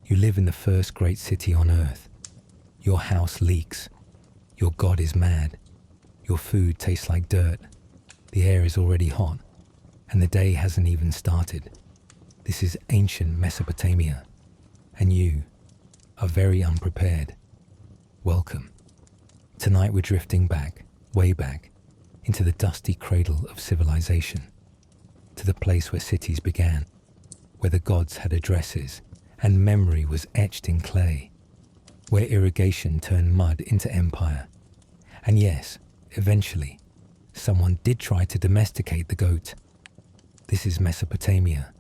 You live in the first great city on earth. Your house leaks. Your god is mad. Your food tastes like dirt. The air is already hot, and the day hasn't even started. This is ancient Mesopotamia, and you are very unprepared. Welcome. Tonight we're drifting back, way back, into the dusty cradle of civilization, to the place where cities began, where the gods had addresses and memory was etched in clay, where irrigation turned mud into empire. And yes, eventually, someone did try to domesticate the goat. This is Mesopotamia,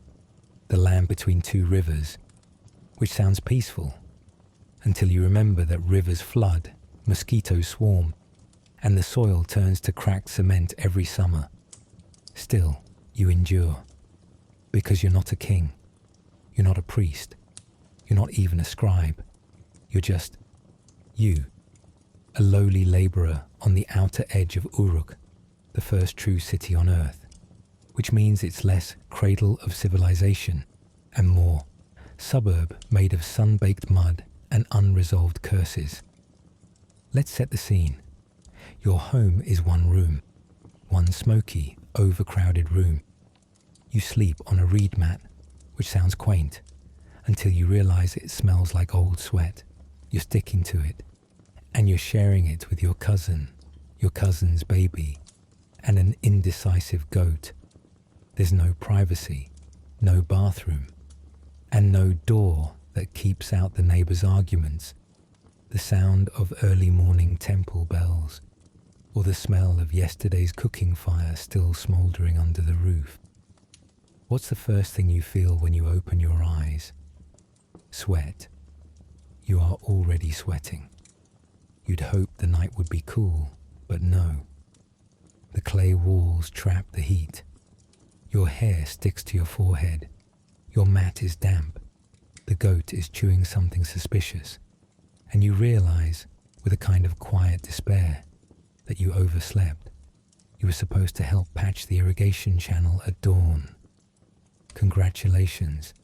the land between two rivers, which sounds peaceful, until you remember that rivers flood, mosquitoes swarm, and the soil turns to cracked cement every summer. Still, you endure, because you're not a king, you're not a priest, you're not even a scribe, you're just you, a lowly laborer on the outer edge of Uruk, the first true city on earth, which means it's less cradle of civilization and more suburb made of sun-baked mud and unresolved curses. Let's set the scene. Your home is one room, one smoky, overcrowded room. You sleep on a reed mat, which sounds quaint, until you realize it smells like old sweat. You're sticking to it, and you're sharing it with your cousin, your cousin's baby, and an indecisive goat. There's no privacy, no bathroom, and no door that keeps out the neighbors' arguments, the sound of early morning temple bells, or the smell of yesterday's cooking fire still smouldering under the roof. What's the first thing you feel when you open your eyes? Sweat. You are already sweating. You'd hope the night would be cool, but no. The clay walls trap the heat. Your hair sticks to your forehead. Your mat is damp. The goat is chewing something suspicious. And you realize, with a kind of quiet despair, that you overslept. You were supposed to help patch the irrigation channel at dawn. Congratulations.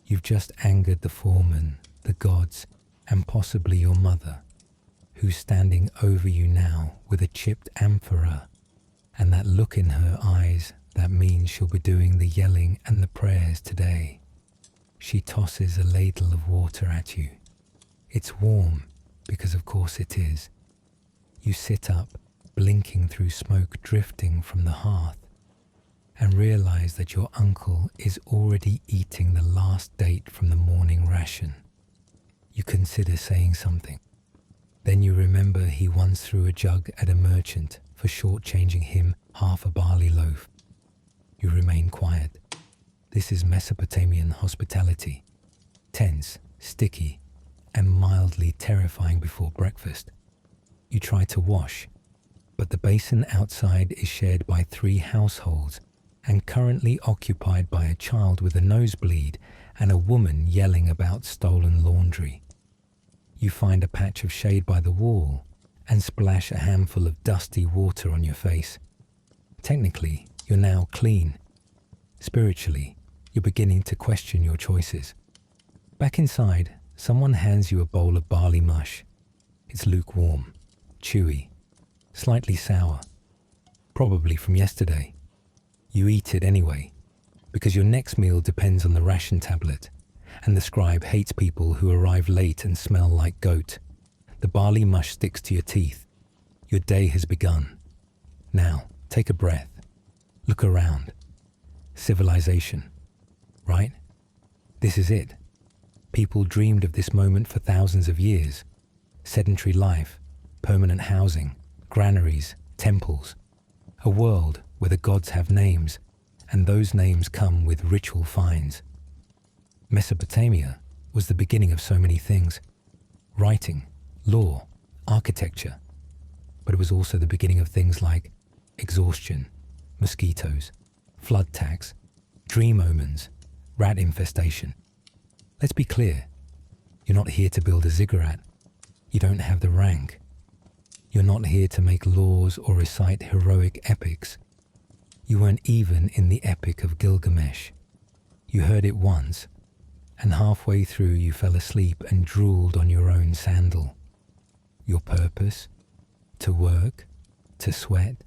You've just angered the foreman, the gods, and possibly your mother, who's standing over you now with a chipped amphora, and that look in her eyes that means she'll be doing the yelling and the prayers today. She tosses a ladle of water at you. It's warm, because of course it is. You sit up, blinking through smoke drifting from the hearth, and realize that your uncle is already eating the last date from the morning ration. You consider saying something. Then you remember he once threw a jug at a merchant for shortchanging him half a barley loaf. You remain quiet. This is Mesopotamian hospitality. Tense, sticky, and mildly terrifying before breakfast. You try to wash, but the basin outside is shared by 3 households and currently occupied by a child with a nosebleed and a woman yelling about stolen laundry. You find a patch of shade by the wall and splash a handful of dusty water on your face. Technically, you're now clean. Spiritually, you're beginning to question your choices. Back inside, someone hands you a bowl of barley mush. It's lukewarm, chewy, slightly sour, probably from yesterday. You eat it anyway, because your next meal depends on the ration tablet, and the scribe hates people who arrive late and smell like goat. The barley mush sticks to your teeth. Your day has begun. Now, take a breath. Look around. Civilization, right? This is it. People dreamed of this moment for thousands of years. Sedentary life, permanent housing, granaries, temples. A world where the gods have names, and those names come with ritual fines. Mesopotamia was the beginning of so many things. Writing, law, architecture. But it was also the beginning of things like exhaustion, mosquitoes, flood tax, dream omens, rat infestation. Let's be clear. You're not here to build a ziggurat. You don't have the rank. You're not here to make laws or recite heroic epics. You weren't even in the Epic of Gilgamesh. You heard it once, and halfway through you fell asleep and drooled on your own sandal. Your purpose? To work, to sweat,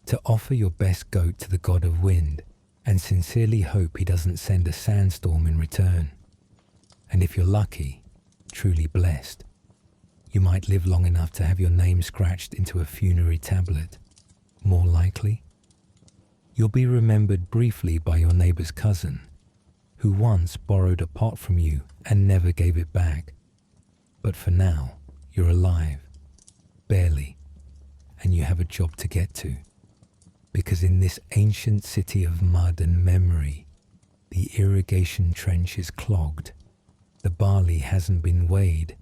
to offer your best goat to the god of wind and sincerely hope he doesn't send a sandstorm in return. And if you're lucky, truly blessed, you might live long enough to have your name scratched into a funerary tablet. More likely, you'll be remembered briefly by your neighbor's cousin, who once borrowed a pot from you and never gave it back. But for now, you're alive, barely, and you have a job to get to. Because in this ancient city of mud and memory, the irrigation trench is clogged, the barley hasn't been weighed,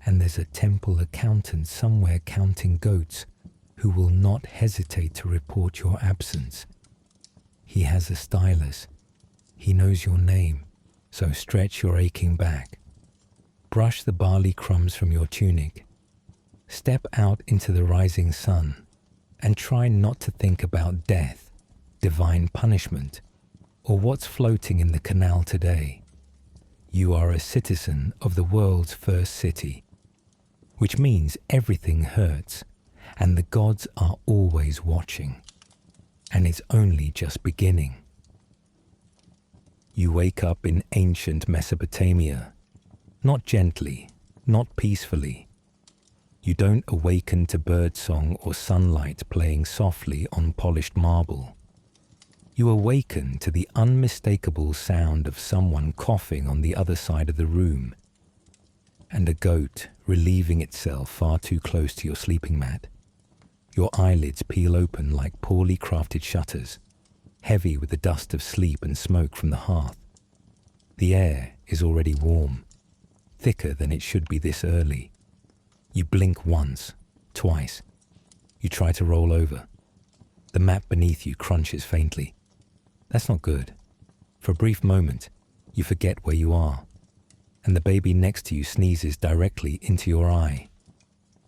and there's a temple accountant somewhere counting goats who will not hesitate to report your absence. He has a stylus. He knows your name, so stretch your aching back. Brush the barley crumbs from your tunic. Step out into the rising sun and try not to think about death, divine punishment, or what's floating in the canal today. You are a citizen of the world's first city, which means everything hurts, and the gods are always watching, and it's only just beginning. You wake up in ancient Mesopotamia, not gently, not peacefully. You don't awaken to birdsong or sunlight playing softly on polished marble. You awaken to the unmistakable sound of someone coughing on the other side of the room, and a goat relieving itself far too close to your sleeping mat. Your eyelids peel open like poorly crafted shutters, heavy with the dust of sleep and smoke from the hearth. The air is already warm, thicker than it should be this early. You blink once, twice. You try to roll over. The mat beneath you crunches faintly. That's not good. For a brief moment, you forget where you are, and the baby next to you sneezes directly into your eye.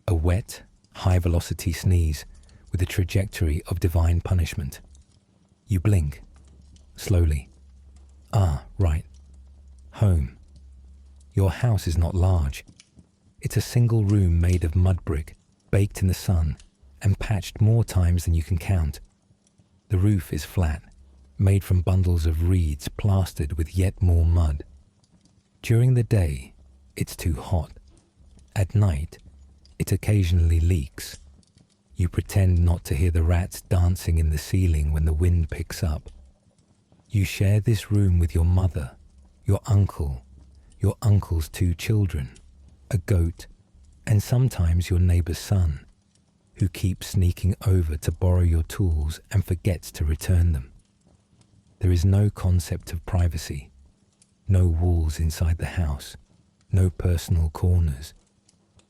A wet, high-velocity sneeze with a trajectory of divine punishment. You blink, slowly. Ah, right. Home. Your house is not large. It's a single room made of mud brick, baked in the sun, and patched more times than you can count. The roof is flat, made from bundles of reeds plastered with yet more mud. During the day, it's too hot. At night, it occasionally leaks. You pretend not to hear the rats dancing in the ceiling when the wind picks up. You share this room with your mother, your uncle, your uncle's 2 children, a goat, and sometimes your neighbor's son, who keeps sneaking over to borrow your tools and forgets to return them. There is no concept of privacy, no walls inside the house, no personal corners,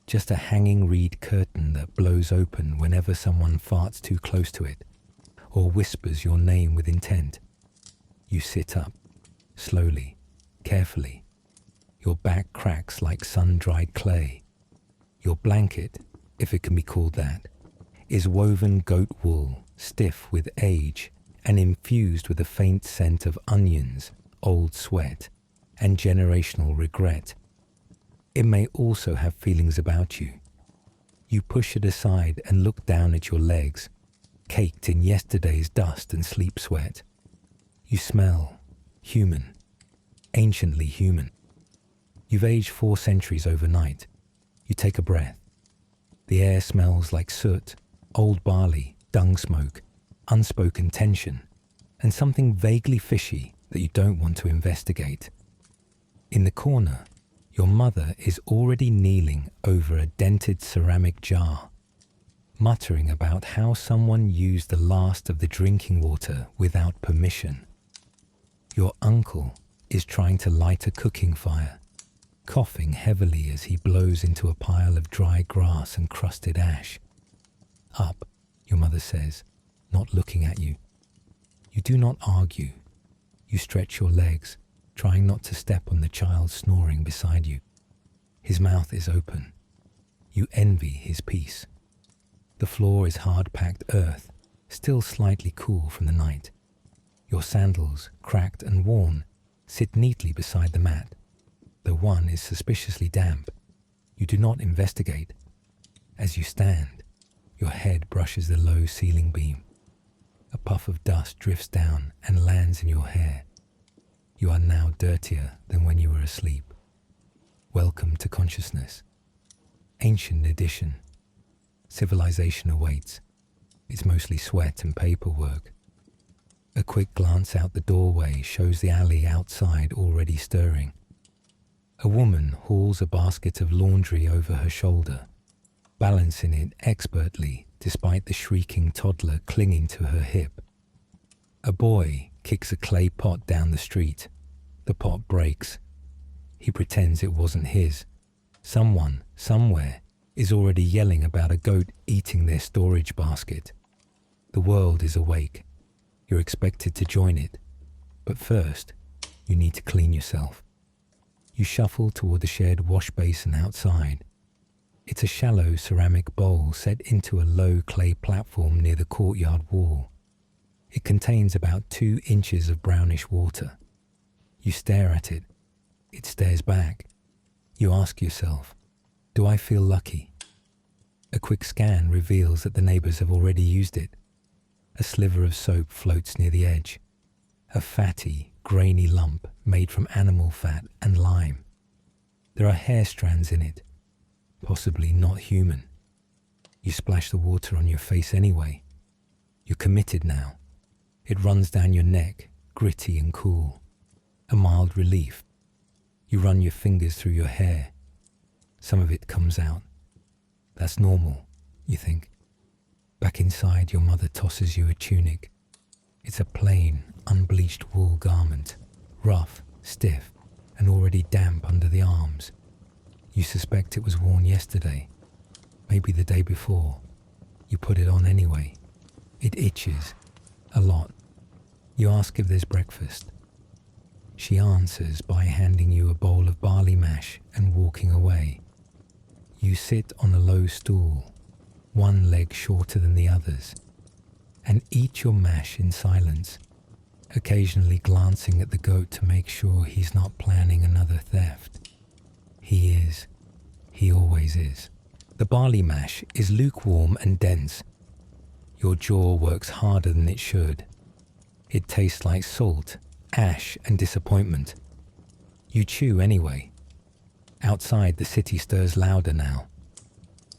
just a hanging reed curtain that blows open whenever someone farts too close to it or whispers your name with intent. You sit up, slowly, carefully. Your back cracks like sun-dried clay. Your blanket, if it can be called that, is woven goat wool, stiff with age and infused with a faint scent of onions, old sweat, and generational regret. It may also have feelings about you. You push it aside and look down at your legs, caked in yesterday's dust and sleep sweat. You smell human, anciently human. You've aged 4 centuries overnight. You take a breath. The air smells like soot, old barley, dung smoke, unspoken tension, and something vaguely fishy that you don't want to investigate. In the corner, your mother is already kneeling over a dented ceramic jar, muttering about how someone used the last of the drinking water without permission. Your uncle is trying to light a cooking fire, coughing heavily as he blows into a pile of dry grass and crusted ash. Up, your mother says, not looking at you. You do not argue. You stretch your legs, trying not to step on the child snoring beside you. His mouth is open. You envy his peace. The floor is hard-packed earth, still slightly cool from the night. Your sandals, cracked and worn, sit neatly beside the mat. Though one is suspiciously damp, you do not investigate. As you stand, your head brushes the low ceiling beam. A puff of dust drifts down and lands in your hair. You are now dirtier than when you were asleep. Welcome to consciousness. Ancient edition. Civilization awaits. It's mostly sweat and paperwork. A quick glance out the doorway shows the alley outside already stirring. A woman hauls a basket of laundry over her shoulder, balancing it expertly despite the shrieking toddler clinging to her hip. A boy kicks a clay pot down the street. The pot breaks. He pretends it wasn't his. Someone, somewhere, is already yelling about a goat eating their storage basket. The world is awake. You're expected to join it. But first, you need to clean yourself. You shuffle toward the shared wash basin outside. It's a shallow ceramic bowl set into a low clay platform near the courtyard wall. It contains about 2 inches of brownish water. You stare at it. It stares back. You ask yourself, do I feel lucky? A quick scan reveals that the neighbors have already used it. A sliver of soap floats near the edge. A fatty, grainy lump made from animal fat and lime. There are hair strands in it, possibly not human. You splash the water on your face anyway. You're committed now. It runs down your neck, gritty and cool. A mild relief. You run your fingers through your hair. Some of it comes out. That's normal, you think. Back inside, your mother tosses you a tunic. It's a plain, unbleached wool garment, rough, stiff, and already damp under the arms. You suspect it was worn yesterday, maybe the day before. You put it on anyway. It itches, a lot. You ask if there's breakfast. She answers by handing you a bowl of barley mash and walking away. You sit on a low stool, one leg shorter than the others, and eat your mash in silence, occasionally glancing at the goat to make sure he's not planning another theft. He is. He always is. The barley mash is lukewarm and dense. Your jaw works harder than it should. It tastes like salt, ash, and disappointment. You chew anyway. Outside, the city stirs louder now.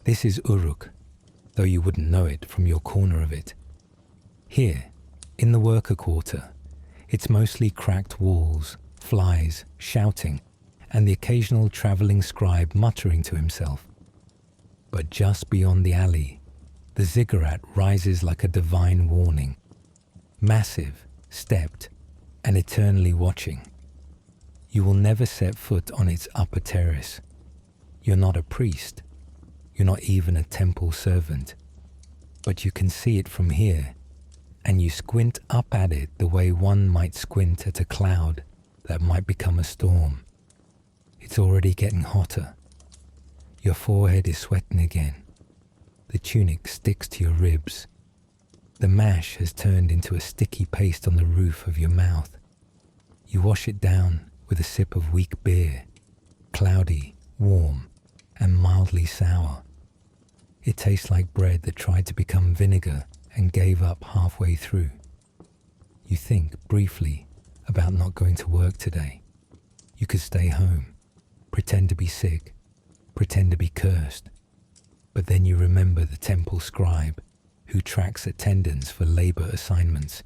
This is Uruk, though you wouldn't know it from your corner of it. Here, in the worker quarter, it's mostly cracked walls, flies, shouting, and the occasional travelling scribe muttering to himself. But just beyond the alley, the ziggurat rises like a divine warning. Massive, stepped, and eternally watching. You will never set foot on its upper terrace. You're not a priest. You're not even a temple servant. But you can see it from here, and you squint up at it the way one might squint at a cloud that might become a storm. It's already getting hotter. Your forehead is sweating again. The tunic sticks to your ribs. The mash has turned into a sticky paste on the roof of your mouth. You wash it down with a sip of weak beer, cloudy, warm, and mildly sour. It tastes like bread that tried to become vinegar and gave up halfway through. You think briefly about not going to work today. You could stay home, pretend to be sick, pretend to be cursed. But then you remember the temple scribe who tracks attendance for labor assignments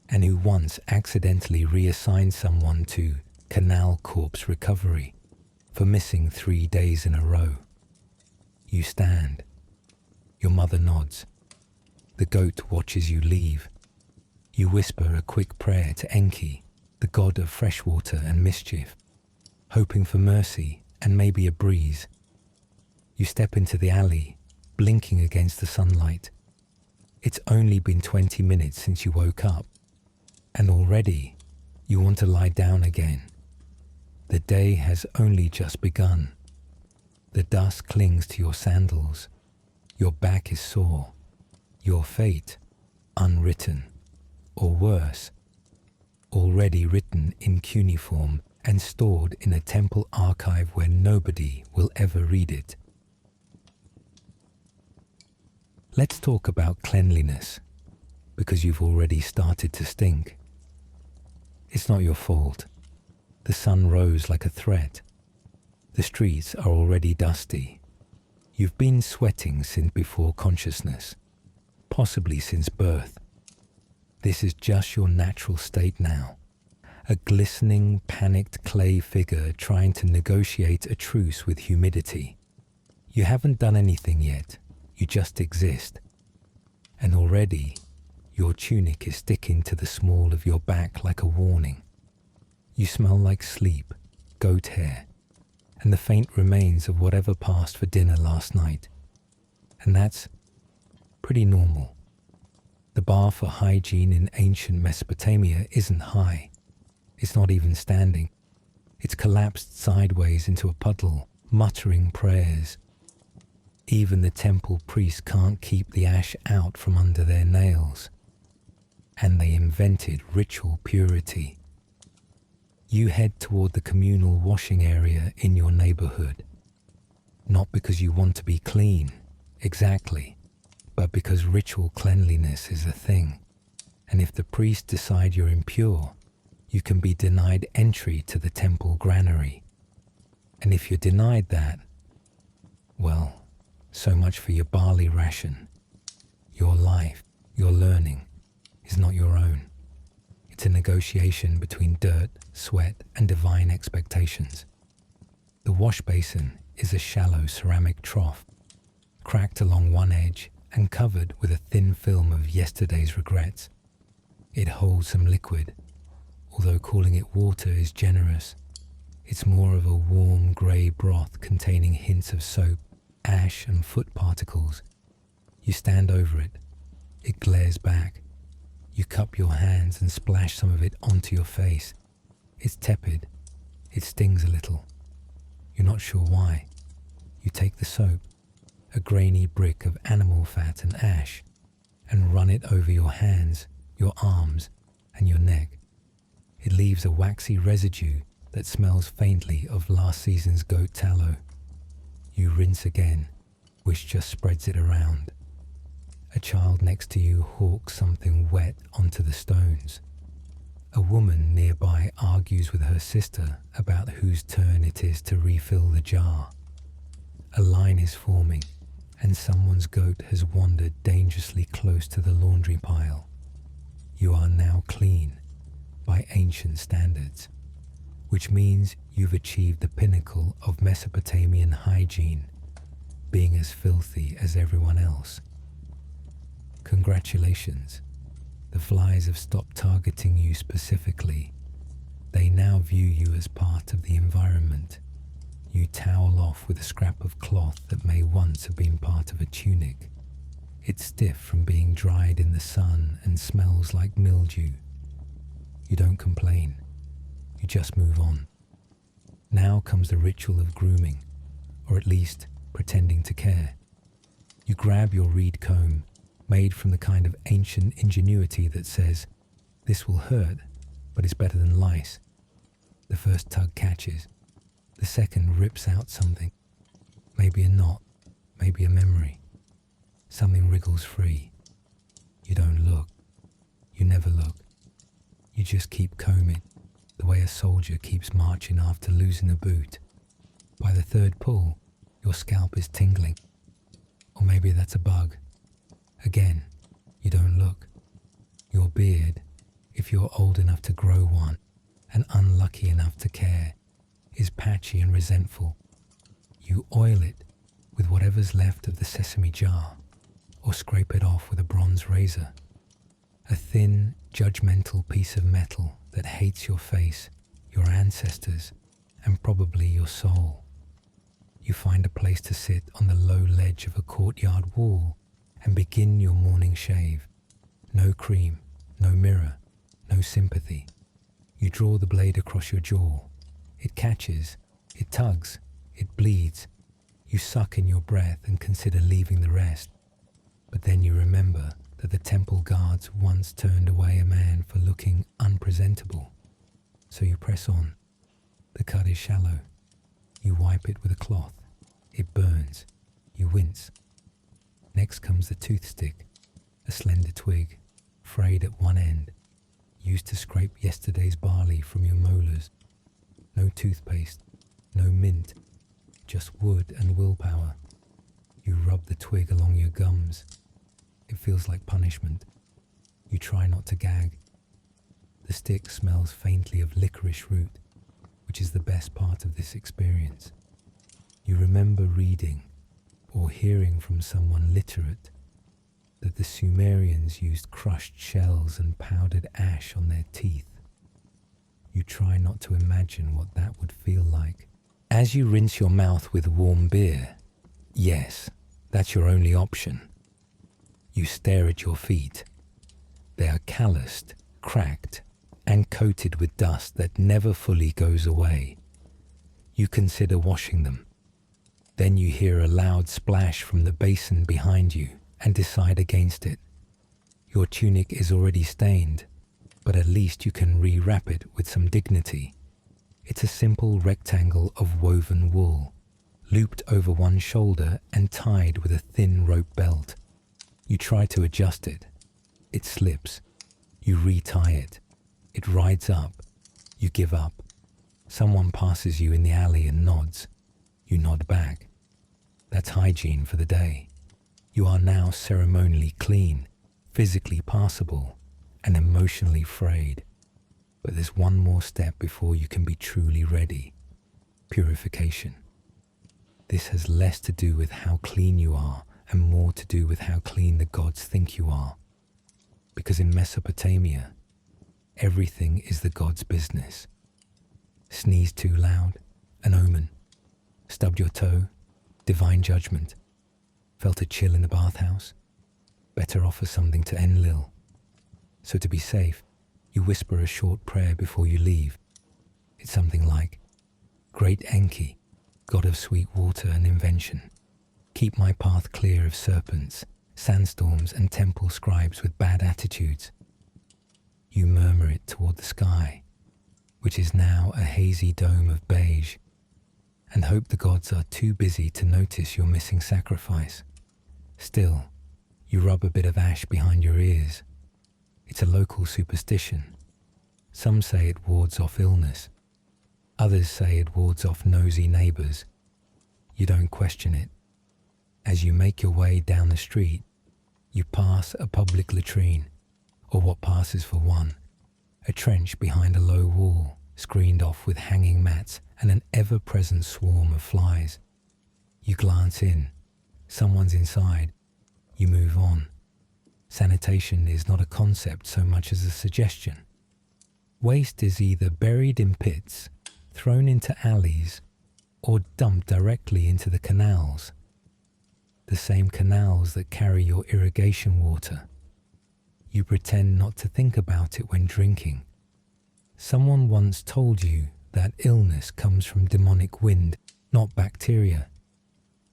and who once accidentally reassigned someone to canal corpse recovery for missing 3 days in a row. You stand. Your mother nods. The goat watches you leave. You whisper a quick prayer to Enki, the god of freshwater and mischief, hoping for mercy and maybe a breeze. You step into the alley, blinking against the sunlight. It's only been 20 minutes since you woke up, and already you want to lie down again. The day has only just begun. The dust clings to your sandals. Your back is sore. Your fate, unwritten. Or worse, already written in cuneiform and stored in a temple archive where nobody will ever read it. Let's talk about cleanliness, because you've already started to stink. It's not your fault. The sun rose like a threat. The streets are already dusty. You've been sweating since before consciousness, possibly since birth. This is just your natural state now, a glistening, panicked clay figure trying to negotiate a truce with humidity. You haven't done anything yet, you just exist. And already, your tunic is sticking to the small of your back like a warning. You smell like sleep, goat hair, and the faint remains of whatever passed for dinner last night. And that's pretty normal. The bar for hygiene in ancient Mesopotamia isn't high. It's not even standing. It's collapsed sideways into a puddle, muttering prayers. Even the temple priests can't keep the ash out from under their nails. And they invented ritual purity. You head toward the communal washing area in your neighborhood. Not because you want to be clean, exactly, but because ritual cleanliness is a thing. And if the priests decide you're impure, you can be denied entry to the temple granary. And if you're denied that, well, so much for your barley ration. Your life, your learning, is not your own. It's a negotiation between dirt, sweat, and divine expectations. The wash basin is a shallow ceramic trough, cracked along one edge and covered with a thin film of yesterday's regrets. It holds some liquid, although calling it water is generous. It's more of a warm grey broth containing hints of soap, ash, and foot particles. You stand over it. It glares back. You cup your hands and splash some of it onto your face. It's tepid. It stings a little. You're not sure why. You take the soap, a grainy brick of animal fat and ash, and run it over your hands, your arms, and your neck. It leaves a waxy residue that smells faintly of last season's goat tallow. You rinse again, which just spreads it around. A child next to you hawks something wet onto the stones. A woman nearby argues with her sister about whose turn it is to refill the jar. A line is forming, and someone's goat has wandered dangerously close to the laundry pile. You are now clean, by ancient standards, which means you've achieved the pinnacle of Mesopotamian hygiene, being as filthy as everyone else. Congratulations, the flies have stopped targeting you specifically. They now view you as part of the environment. You towel off with a scrap of cloth that may once have been part of a tunic. It's stiff from being dried in the sun and smells like mildew. You don't complain. You just move on. Now comes the ritual of grooming, or at least pretending to care. You grab your reed comb, made from the kind of ancient ingenuity that says, "This will hurt, but it's better than lice." The first tug catches. The second rips out something. Maybe a knot, maybe a memory. Something wriggles free. You don't look. You never look. You just keep combing, the way a soldier keeps marching after losing a boot. By the third pull, your scalp is tingling. Or maybe that's a bug. Again, you don't look. Your beard, if you're old enough to grow one and unlucky enough to care, is patchy and resentful. You oil it with whatever's left of the sesame jar, or scrape it off with a bronze razor. A thin, judgmental piece of metal that hates your face, your ancestors, and probably your soul. You find a place to sit on the low ledge of a courtyard wall and begin your morning shave. No cream, no mirror, no sympathy. You draw the blade across your jaw. It catches, it tugs, it bleeds. You suck in your breath and consider leaving the rest. But then you remember that the temple guards once turned away a man for looking unpresentable. So you press on. The cut is shallow. You wipe it with a cloth. It burns. You wince. Next comes the toothstick, a slender twig, frayed at one end, used to scrape yesterday's barley from your molars. No toothpaste, no mint, just wood and willpower. You rub the twig along your gums. It feels like punishment. You try not to gag. The stick smells faintly of licorice root, which is the best part of this experience. You remember reading or hearing from someone literate that the Sumerians used crushed shells and powdered ash on their teeth. You try not to imagine what that would feel like. As you rinse your mouth with warm beer, yes, that's your only option. You stare at your feet. They are calloused, cracked, and coated with dust that never fully goes away. You consider washing them. Then you hear a loud splash from the basin behind you and decide against it. Your tunic is already stained, but at least you can rewrap it with some dignity. It's a simple rectangle of woven wool, looped over one shoulder and tied with a thin rope belt. You try to adjust it. It slips. You retie it. It rides up. You give up. Someone passes you in the alley and nods. You nod back. That's hygiene for the day. You are now ceremonially clean, physically passable, and emotionally frayed. But there's one more step before you can be truly ready. Purification. This has less to do with how clean you are and more to do with how clean the gods think you are. Because in Mesopotamia, everything is the god's business. Sneeze too loud, an omen. Stubbed your toe, divine judgment. Felt a chill in the bathhouse, better offer something to Enlil. So to be safe, you whisper a short prayer before you leave. It's something like, Great Enki, god of sweet water and invention, keep my path clear of serpents, sandstorms and temple scribes with bad attitudes. You murmur it toward the sky, which is now a hazy dome of beige, and hope the gods are too busy to notice your missing sacrifice. Still, you rub a bit of ash behind your ears. It's a local superstition. Some say it wards off illness. Others say it wards off nosy neighbors. You don't question it. As you make your way down the street, you pass a public latrine, or what passes for one, a trench behind a low wall, screened off with hanging mats and an ever-present swarm of flies. You glance in. Someone's inside. You move on. Sanitation is not a concept so much as a suggestion. Waste is either buried in pits, thrown into alleys, or dumped directly into the canals. The same canals that carry your irrigation water. You pretend not to think about it when drinking. Someone once told you that illness comes from demonic wind, not bacteria.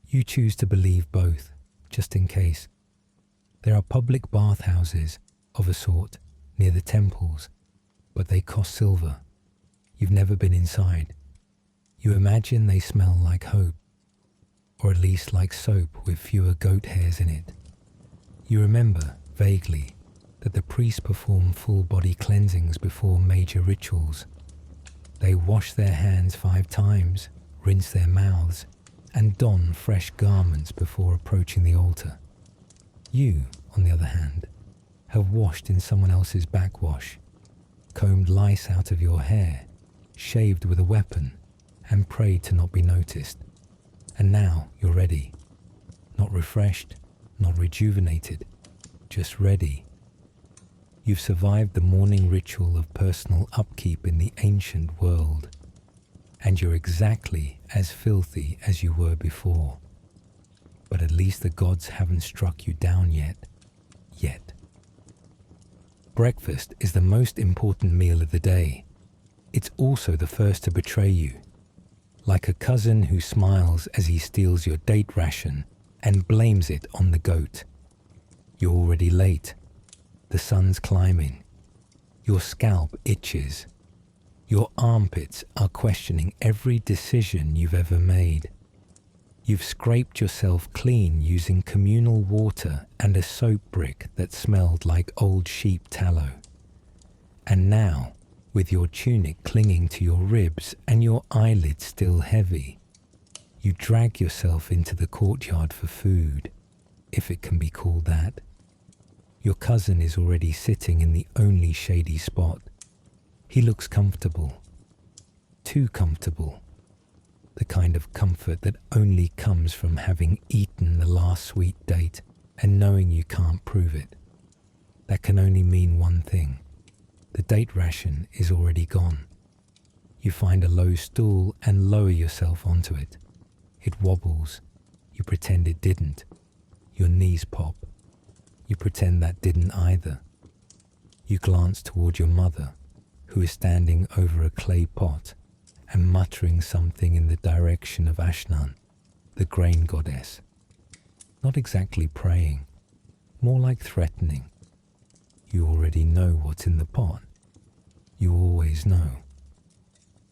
You choose to believe both, just in case. There are public bathhouses, of a sort, near the temples, but they cost silver. You've never been inside. You imagine they smell like hope, or at least like soap with fewer goat hairs in it. You remember, vaguely, that the priests perform full-body cleansings before major rituals. They wash their hands 5 times, rinse their mouths, and don fresh garments before approaching the altar. You, on the other hand, have washed in someone else's backwash, combed lice out of your hair, shaved with a weapon, and prayed to not be noticed. And now you're ready. Not refreshed, not rejuvenated, just ready. You've survived the morning ritual of personal upkeep in the ancient world, and you're exactly as filthy as you were before. But at least the gods haven't struck you down yet. Breakfast is the most important meal of the day. It's also the first to betray you. Like a cousin who smiles as he steals your date ration and blames it on the goat. You're already late. The sun's climbing. Your scalp itches. Your armpits are questioning every decision you've ever made. You've scraped yourself clean using communal water and a soap brick that smelled like old sheep tallow. And now, with your tunic clinging to your ribs and your eyelids still heavy, you drag yourself into the courtyard for food, if it can be called that. Your cousin is already sitting in the only shady spot. He looks comfortable. Too comfortable. The kind of comfort that only comes from having eaten the last sweet date and knowing you can't prove it. That can only mean one thing. The date ration is already gone. You find a low stool and lower yourself onto it. It wobbles. You pretend it didn't. Your knees pop. You pretend that didn't either. You glance toward your mother, who is standing over a clay pot and muttering something in the direction of Ashnan, the grain goddess. Not exactly praying, more like threatening. You already know what's in the pot. You always know.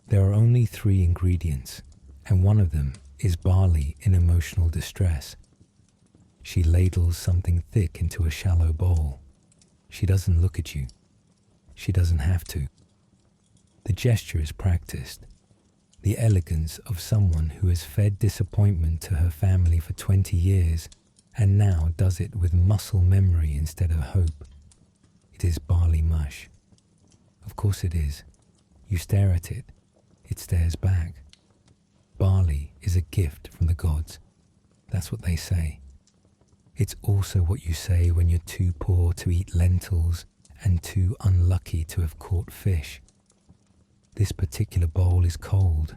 There are only 3 ingredients, and one of them is barley in emotional distress. She ladles something thick into a shallow bowl. She doesn't look at you. She doesn't have to. The gesture is practiced. The elegance of someone who has fed disappointment to her family for 20 years and now does it with muscle memory instead of hope. It is barley mush. Of course it is. You stare at it. It stares back. Barley is a gift from the gods. That's what they say. It's also what you say when you're too poor to eat lentils and too unlucky to have caught fish. This particular bowl is cold,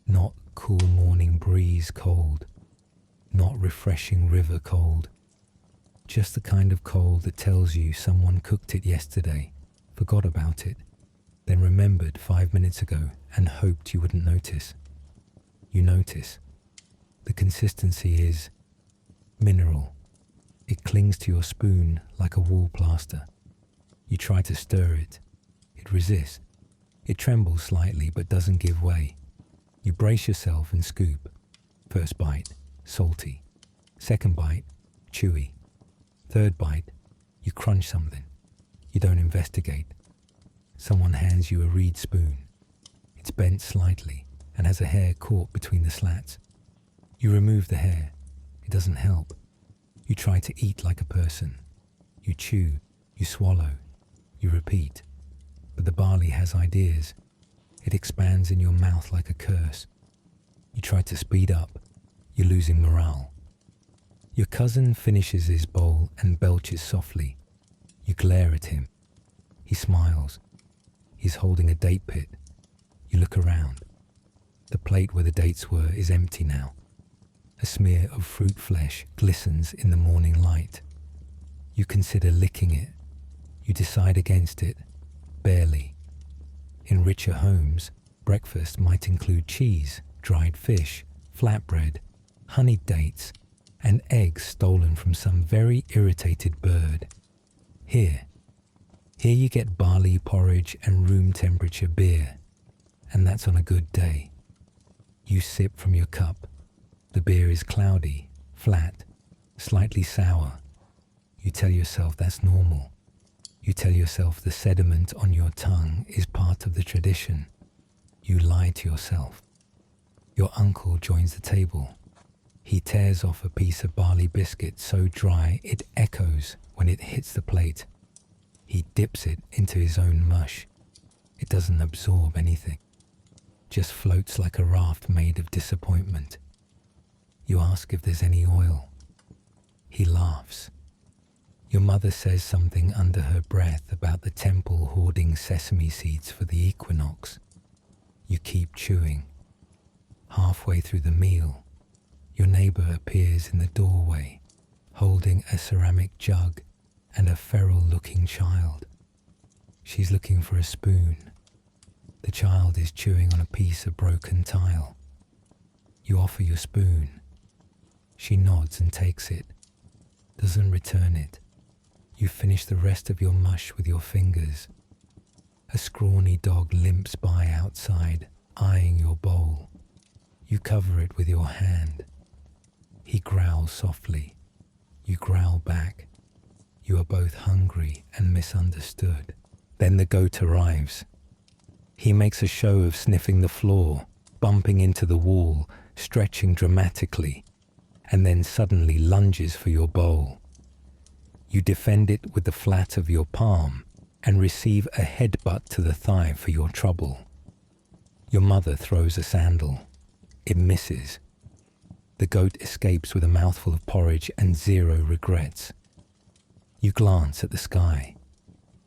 not cool morning breeze cold, not refreshing river cold, just the kind of cold that tells you someone cooked it yesterday, forgot about it, then remembered 5 minutes ago and hoped you wouldn't notice. You notice. The consistency is mineral. It clings to your spoon like a wall plaster. You try to stir it. It resists. It trembles slightly but doesn't give way. You brace yourself and scoop. First bite, salty. Second bite, chewy. Third bite, you crunch something. You don't investigate. Someone hands you a reed spoon. It's bent slightly and has a hair caught between the slats. You remove the hair. It doesn't help. You try to eat like a person. You chew, you swallow, you repeat. But the barley has ideas. It expands in your mouth like a curse. You try to speed up. You're losing morale. Your cousin finishes his bowl and belches softly. You glare at him. He smiles. He's holding a date pit. You look around. The plate where the dates were is empty now. A smear of fruit flesh glistens in the morning light. You consider licking it. You decide against it, barely. In richer homes, breakfast might include cheese, dried fish, flatbread, honeyed dates, and eggs stolen from some very irritated bird. Here you get barley porridge and room temperature beer, and that's on a good day. You sip from your cup. The beer is cloudy, flat, slightly sour. You tell yourself that's normal. You tell yourself the sediment on your tongue is part of the tradition. You lie to yourself. Your uncle joins the table. He tears off a piece of barley biscuit so dry it echoes when it hits the plate. He dips it into his own mush. It doesn't absorb anything. Just floats like a raft made of disappointment. You ask if there's any oil. He laughs. Your mother says something under her breath about the temple hoarding sesame seeds for the equinox. You keep chewing. Halfway through the meal, your neighbor appears in the doorway, holding a ceramic jug and a feral-looking child. She's looking for a spoon. The child is chewing on a piece of broken tile. You offer your spoon. She nods and takes it. doesn't return it. You finish the rest of your mush with your fingers. A scrawny dog limps by outside, eyeing your bowl. You cover it with your hand. He growls softly. You growl back. You are both hungry and misunderstood. Then the goat arrives. He makes a show of sniffing the floor, bumping into the wall, stretching dramatically, and then suddenly lunges for your bowl. You defend it with the flat of your palm and receive a headbutt to the thigh for your trouble. Your mother throws a sandal. It misses. The goat escapes with a mouthful of porridge and zero regrets. You glance at the sky.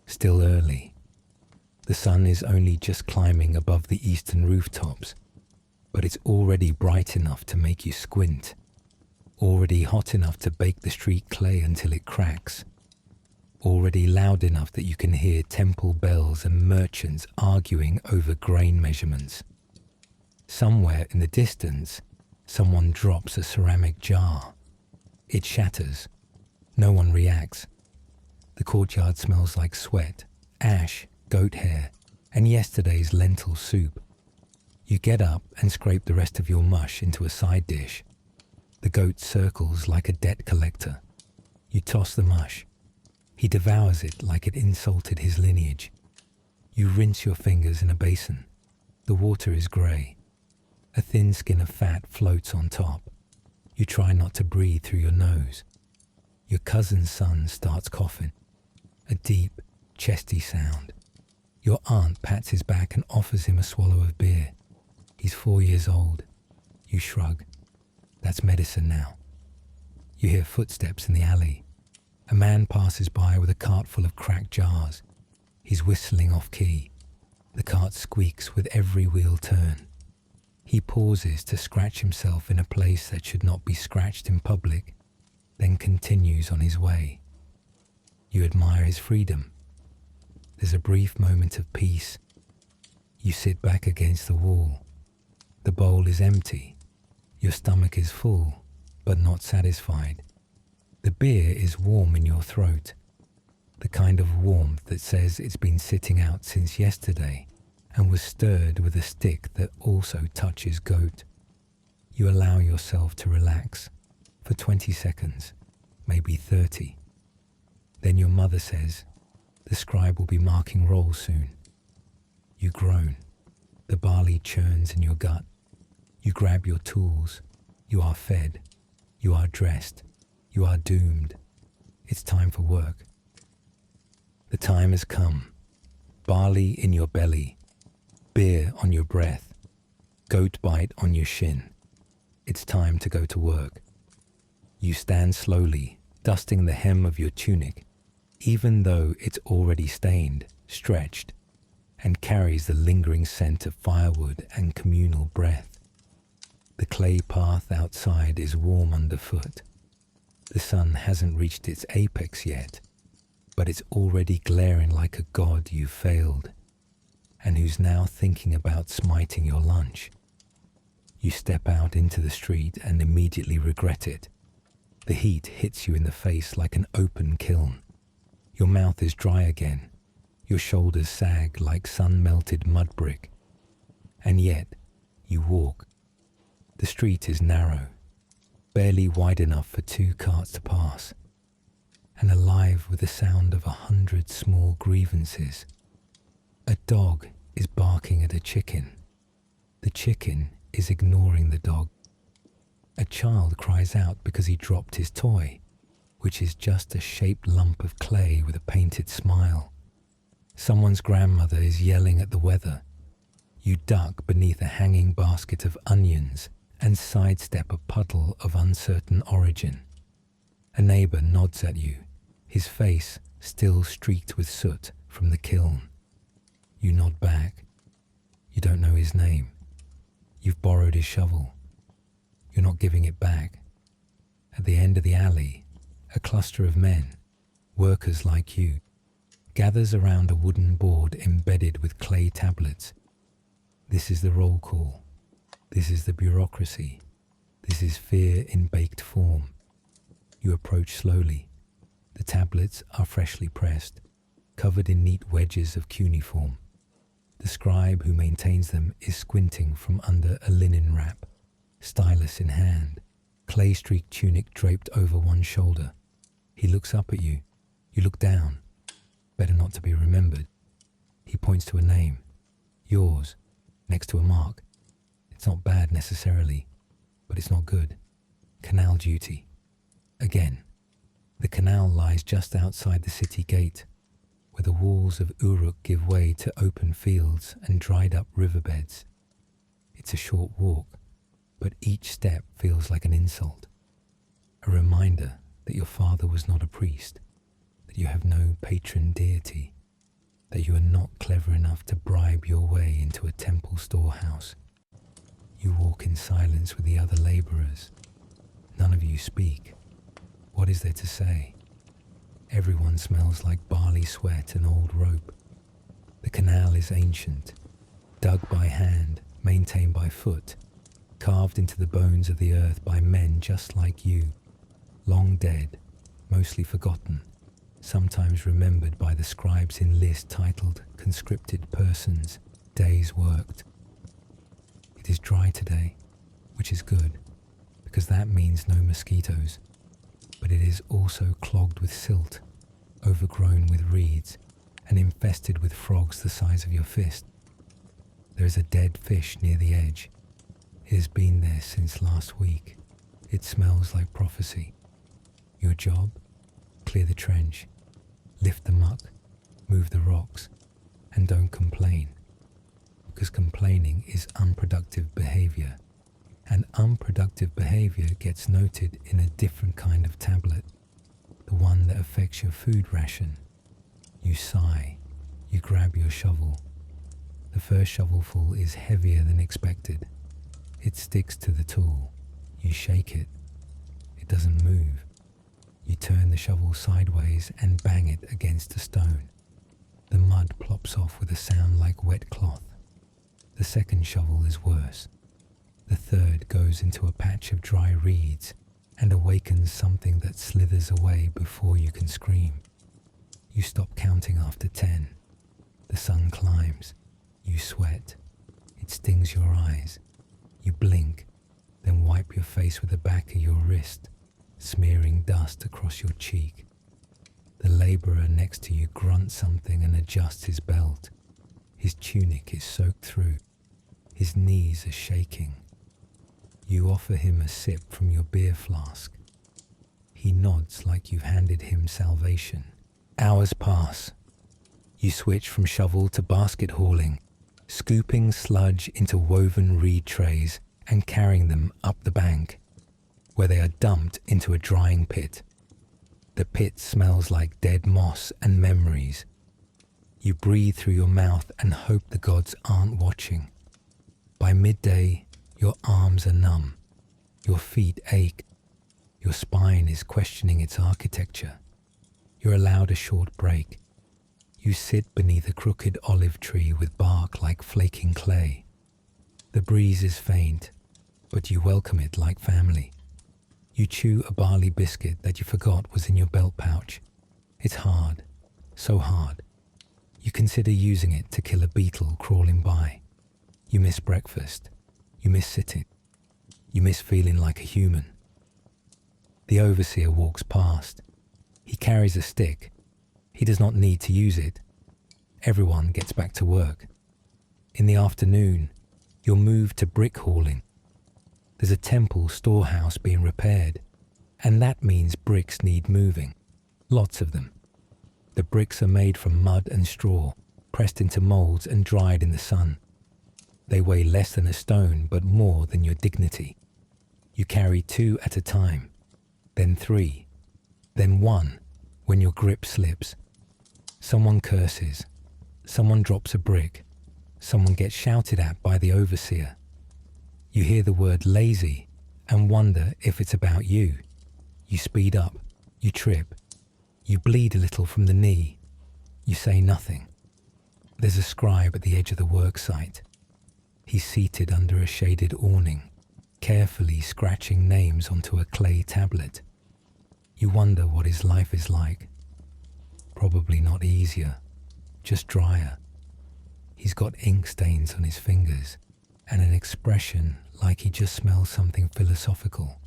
Still early. The sun is only just climbing above the eastern rooftops, but it's already bright enough to make you squint. Already hot enough to bake the street clay until it cracks. Already loud enough that you can hear temple bells and merchants arguing over grain measurements. Somewhere in the distance, someone drops a ceramic jar. It shatters. No one reacts. The courtyard smells like sweat, ash, goat hair, and yesterday's lentil soup. You get up and scrape the rest of your mush into a side dish. The goat circles like a debt collector. You toss the mush. He devours it like it insulted his lineage. You rinse your fingers in a basin. The water is grey. A thin skin of fat floats on top. You try not to breathe through your nose. Your cousin's son starts coughing. A deep, chesty sound. Your aunt pats his back and offers him a swallow of beer. He's 4 years old. You shrug. That's medicine now. You hear footsteps in the alley. A man passes by with a cart full of cracked jars. He's whistling off key. The cart squeaks with every wheel turn. He pauses to scratch himself in a place that should not be scratched in public, then continues on his way. You admire his freedom. There's a brief moment of peace. You sit back against the wall. The bowl is empty. Your stomach is full, but not satisfied. The beer is warm in your throat, the kind of warmth that says it's been sitting out since yesterday and was stirred with a stick that also touches goat. You allow yourself to relax for 20 seconds, maybe 30. Then your mother says, "The scribe will be marking roll soon." You groan. The barley churns in your gut. You grab your tools. You are fed. You are dressed. You are doomed. It's time for work. The time has come. Barley in your belly. Beer on your breath. Goat bite on your shin. It's time to go to work. You stand slowly, dusting the hem of your tunic, even though it's already stained, stretched, and carries the lingering scent of firewood and communal breath. The clay path outside is warm underfoot. The sun hasn't reached its apex yet, but it's already glaring like a god you failed, and who's now thinking about smiting your lunch. You step out into the street and immediately regret it. The heat hits you in the face like an open kiln. Your mouth is dry again. Your shoulders sag like sun-melted mud brick. And yet, you walk. The street is narrow, barely wide enough for 2 carts to pass, and alive with the sound of 100 small grievances. A dog is barking at a chicken. The chicken is ignoring the dog. A child cries out because he dropped his toy, which is just a shaped lump of clay with a painted smile. Someone's grandmother is yelling at the weather. You duck beneath a hanging basket of onions and sidestep a puddle of uncertain origin. A neighbor nods at you, his face still streaked with soot from the kiln. You nod back. You don't know his name. You've borrowed his shovel. You're not giving it back. At the end of the alley, a cluster of men, workers like you, gathers around a wooden board embedded with clay tablets. This is the roll call. This is the bureaucracy. This is fear in baked form. You approach slowly. The tablets are freshly pressed, covered in neat wedges of cuneiform. The scribe who maintains them is squinting from under a linen wrap, stylus in hand, clay-streaked tunic draped over one shoulder. He looks up at you. You look down. Better not to be remembered. He points to a name. Yours, next to a mark. It's not bad necessarily, but it's not good. Canal duty. Again. The canal lies just outside the city gate, where the walls of Uruk give way to open fields and dried up riverbeds. It's a short walk, but each step feels like an insult. A reminder that your father was not a priest, that you have no patron deity, that you are not clever enough to bribe your way into a temple storehouse. You walk in silence with the other laborers. None of you speak. What is there to say? Everyone smells like barley sweat and old rope. The canal is ancient, dug by hand, maintained by foot, carved into the bones of the earth by men just like you, long dead, mostly forgotten, sometimes remembered by the scribes in lists titled conscripted persons, days worked. It is dry today, which is good, because that means no mosquitoes. But it is also clogged with silt, overgrown with reeds, and infested with frogs the size of your fist. There is a dead fish near the edge. It has been there since last week. It smells like prophecy. Your job? Clear the trench, lift the muck, move the rocks, and don't complain. Because complaining is unproductive behavior. And unproductive behavior gets noted in a different kind of tablet, the one that affects your food ration. You sigh, you grab your shovel. The first shovelful is heavier than expected. It sticks to the tool. You shake it. It doesn't move. You turn the shovel sideways and bang it against a stone. The mud plops off with a sound like wet cloth. The second shovel is worse. The third goes into a patch of dry reeds and awakens something that slithers away before you can scream. You stop counting after 10. The sun climbs. You sweat. It stings your eyes. You blink, then wipe your face with the back of your wrist, smearing dust across your cheek. The laborer next to you grunts something and adjusts his belt. His tunic is soaked through. His knees are shaking. You offer him a sip from your beer flask. He nods like you've handed him salvation. Hours pass. You switch from shovel to basket hauling, scooping sludge into woven reed trays and carrying them up the bank, where they are dumped into a drying pit. The pit smells like dead moss and memories. You breathe through your mouth and hope the gods aren't watching. By midday, your arms are numb. Your feet ache. Your spine is questioning its architecture. You're allowed a short break. You sit beneath a crooked olive tree with bark like flaking clay. The breeze is faint, but you welcome it like family. You chew a barley biscuit that you forgot was in your belt pouch. It's hard, so hard. You consider using it to kill a beetle crawling by. You miss breakfast. You miss sitting. You miss feeling like a human. The overseer walks past. He carries a stick. He does not need to use it. Everyone gets back to work. In the afternoon, you're moved to brick hauling. There's a temple storehouse being repaired, and that means bricks need moving. Lots of them. The bricks are made from mud and straw, pressed into molds and dried in the sun. They weigh less than a stone, but more than your dignity. You carry 2 at a time, then 3, then 1 when your grip slips. Someone curses. Someone drops a brick. Someone gets shouted at by the overseer. You hear the word lazy and wonder if it's about you. You speed up. You trip. You bleed a little from the knee. You say nothing. There's a scribe at the edge of the work site. He's seated under a shaded awning, carefully scratching names onto a clay tablet. You wonder what his life is like. Probably not easier, just drier. He's got ink stains on his fingers and an expression like he just smells something philosophical.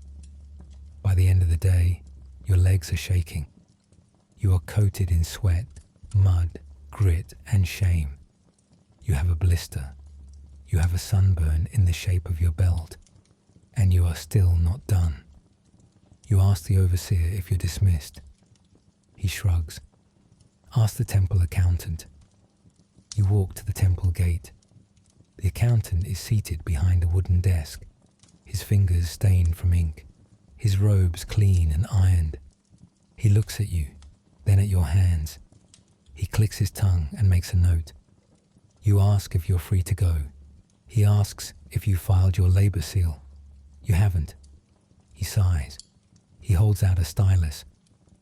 By the end of the day, your legs are shaking. You are coated in sweat, mud, grit, and shame. You have a blister. You have a sunburn in the shape of your belt, and you are still not done. You ask the overseer if you're dismissed. He shrugs. Ask the temple accountant. You walk to the temple gate. The accountant is seated behind a wooden desk, his fingers stained from ink, his robes clean and ironed. He looks at you, then at your hands. He clicks his tongue and makes a note. You ask if you're free to go. He asks if you filed your labor seal. You haven't. He sighs. He holds out a stylus.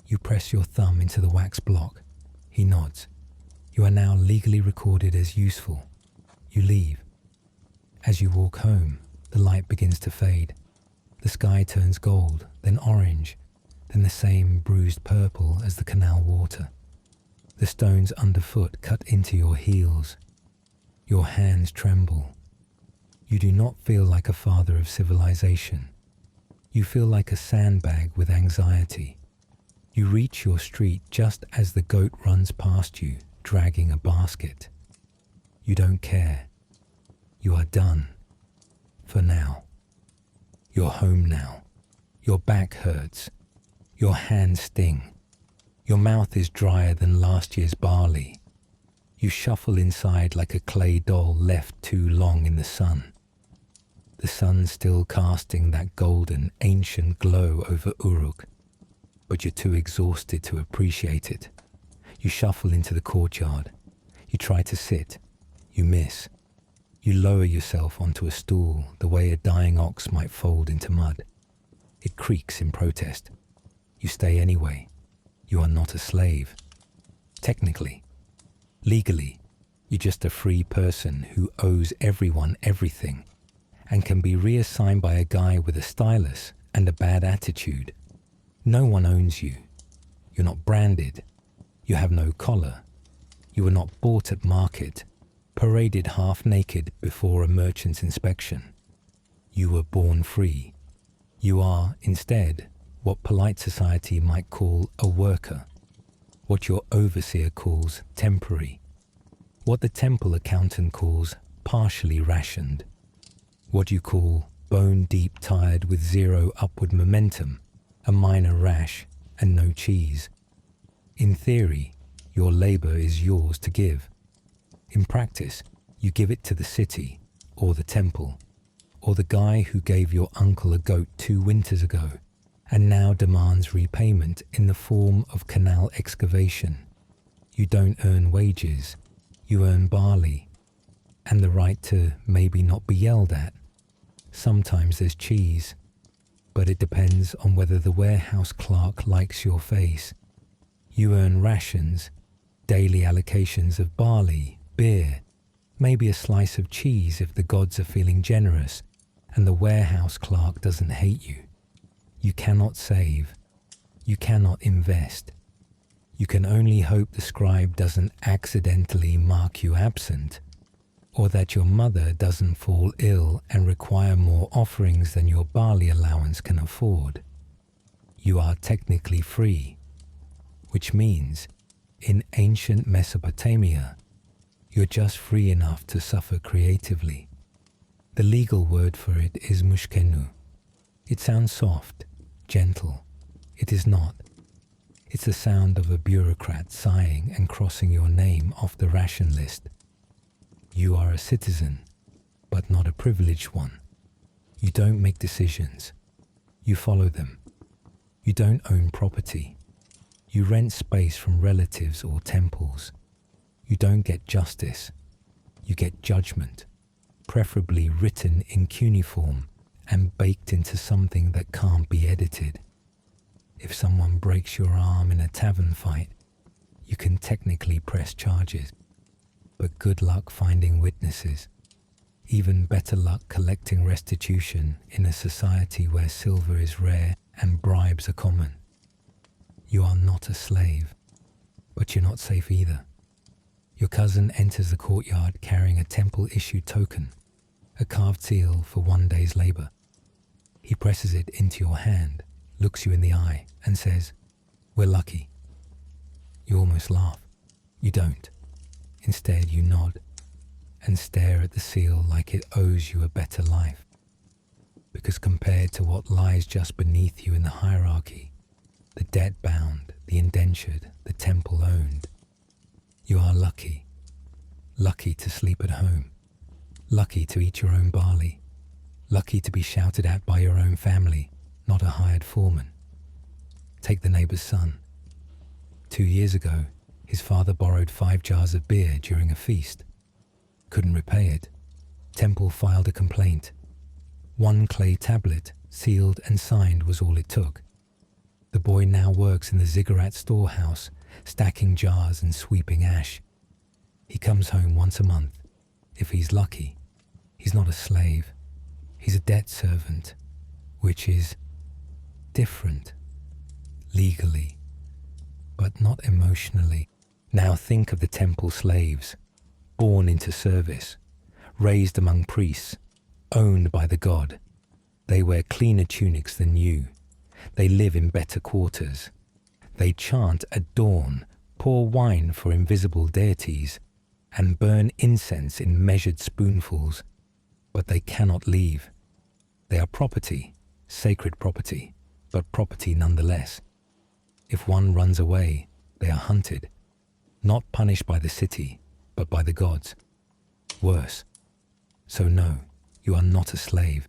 You press your thumb into the wax block. He nods. You are now legally recorded as useful. You leave. As you walk home, the light begins to fade. The sky turns gold, then orange, then the same bruised purple as the canal water. The stones underfoot cut into your heels. Your hands tremble. You do not feel like a father of civilization. You feel like a sandbag with anxiety. You reach your street just as the goat runs past you, dragging a basket. You don't care. You are done. For now. You're home now. Your back hurts. Your hands sting. Your mouth is drier than last year's barley. You shuffle inside like a clay doll left too long in the sun. The sun still casting that golden, ancient glow over Uruk, but you're too exhausted to appreciate it. You shuffle into the courtyard. You try to sit. You miss. You lower yourself onto a stool the way a dying ox might fold into mud. It creaks in protest. You stay anyway. You are not a slave. Technically. Legally, you're just a free person who owes everyone everything and can be reassigned by a guy with a stylus and a bad attitude. No one owns you. You're not branded. You have no collar. You were not bought at market, paraded half naked before a merchant's inspection. You were born free. You are, instead, what polite society might call a worker, what your overseer calls temporary, what the temple accountant calls partially rationed, what you call bone-deep tired with zero upward momentum, a minor rash, and no cheese. In theory, your labor is yours to give. In practice, you give it to the city, or the temple, or the guy who gave your uncle a goat 2 winters ago, and now demands repayment in the form of canal excavation. You don't earn wages, you earn barley, and the right to maybe not be yelled at. Sometimes there's cheese, but it depends on whether the warehouse clerk likes your face. You earn rations, daily allocations of barley, beer, maybe a slice of cheese if the gods are feeling generous and the warehouse clerk doesn't hate you. You cannot save. You cannot invest. You can only hope the scribe doesn't accidentally mark you absent, or that your mother doesn't fall ill and require more offerings than your barley allowance can afford. You are technically free, which means, in ancient Mesopotamia, you're just free enough to suffer creatively. The legal word for it is mushkenu. It sounds soft, gentle. It is not. It's the sound of a bureaucrat sighing and crossing your name off the ration list. You are a citizen, but not a privileged one. You don't make decisions. You follow them. You don't own property. You rent space from relatives or temples. You don't get justice. You get judgment, preferably written in cuneiform and baked into something that can't be edited. If someone breaks your arm in a tavern fight, you can technically press charges. But good luck finding witnesses. Even better luck collecting restitution in a society where silver is rare and bribes are common. You are not a slave, but you're not safe either. Your cousin enters the courtyard carrying a temple-issued token, a carved seal for 1 day's labor. He presses it into your hand, looks you in the eye, and says, "We're lucky." You almost laugh. You don't. Instead, you nod and stare at the seal like it owes you a better life. Because compared to what lies just beneath you in the hierarchy, the debt-bound, the indentured, the temple-owned, you are lucky. Lucky to sleep at home. Lucky to eat your own barley. Lucky to be shouted at by your own family, not a hired foreman. Take the neighbor's son. 2 years ago, his father borrowed 5 jars of beer during a feast. Couldn't repay it. Temple filed a complaint. 1 clay tablet, sealed and signed, was all it took. The boy now works in the Ziggurat storehouse, stacking jars and sweeping ash. He comes home once a month. If he's lucky, he's not a slave. He's a debt servant, which is different, legally, but not emotionally. Now think of the temple slaves, born into service, raised among priests, owned by the god. They wear cleaner tunics than you. They live in better quarters. They chant at dawn, pour wine for invisible deities, and burn incense in measured spoonfuls. But they cannot leave. They are property, sacred property, but property nonetheless. If one runs away, they are hunted, not punished by the city, but by the gods. Worse. So no, you are not a slave.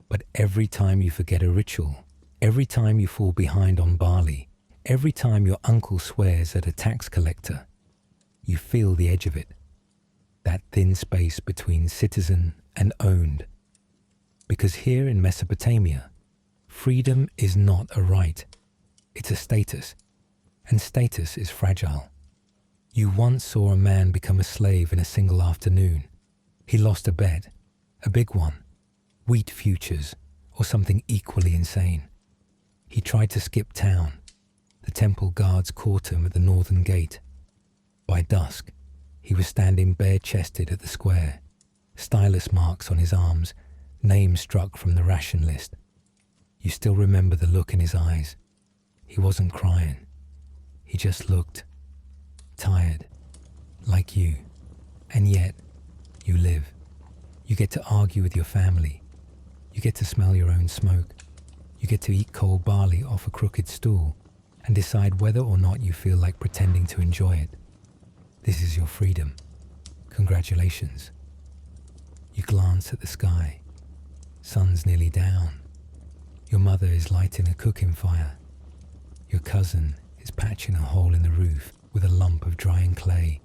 But every time you forget a ritual, every time you fall behind on barley, every time your uncle swears at a tax collector, you feel the edge of it, that thin space between citizen and owned. Because here in Mesopotamia, freedom is not a right, it's a status, and status is fragile. You once saw a man become a slave in a single afternoon. He lost a bet, a big one, wheat futures, or something equally insane. He tried to skip town. The temple guards caught him at the northern gate. By dusk, he was standing bare-chested at the square, stylus marks on his arms, names struck from the ration list. You still remember the look in his eyes. He wasn't crying. He just looked tired, like you. And yet, you live. You get to argue with your family. You get to smell your own smoke. You get to eat cold barley off a crooked stool and decide whether or not you feel like pretending to enjoy it. This is your freedom. Congratulations. You glance at the sky. Sun's nearly down. Your mother is lighting a cooking fire. Your cousin is patching a hole in the roof with a lump of drying clay.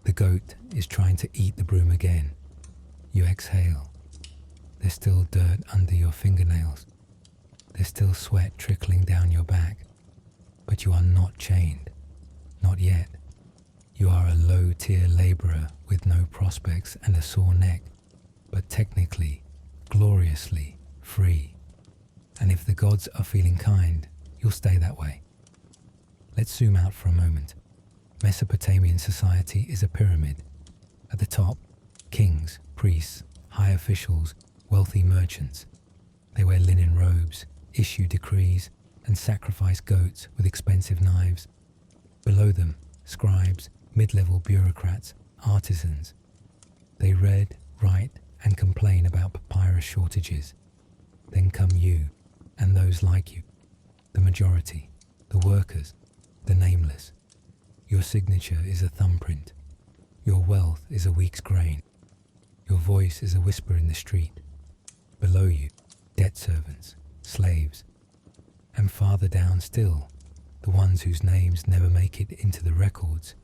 The goat is trying to eat the broom again. You exhale. There's still dirt under your fingernails. There's still sweat trickling down your back. But you are not chained. Not yet. You are a low-tier laborer with no prospects and a sore neck, but technically, gloriously free. And if the gods are feeling kind, you'll stay that way. Let's zoom out for a moment. Mesopotamian society is a pyramid. At the top, kings, priests, high officials, wealthy merchants. They wear linen robes, issue decrees, and sacrifice goats with expensive knives. Below them, scribes, mid-level bureaucrats, artisans. They read, write, and complain about papyrus shortages. Then come you, and those like you. The majority, the workers, the nameless. Your signature is a thumbprint. Your wealth is a week's grain. Your voice is a whisper in the street. Below you, debt servants, slaves. And farther down still, the ones whose names never make it into the records.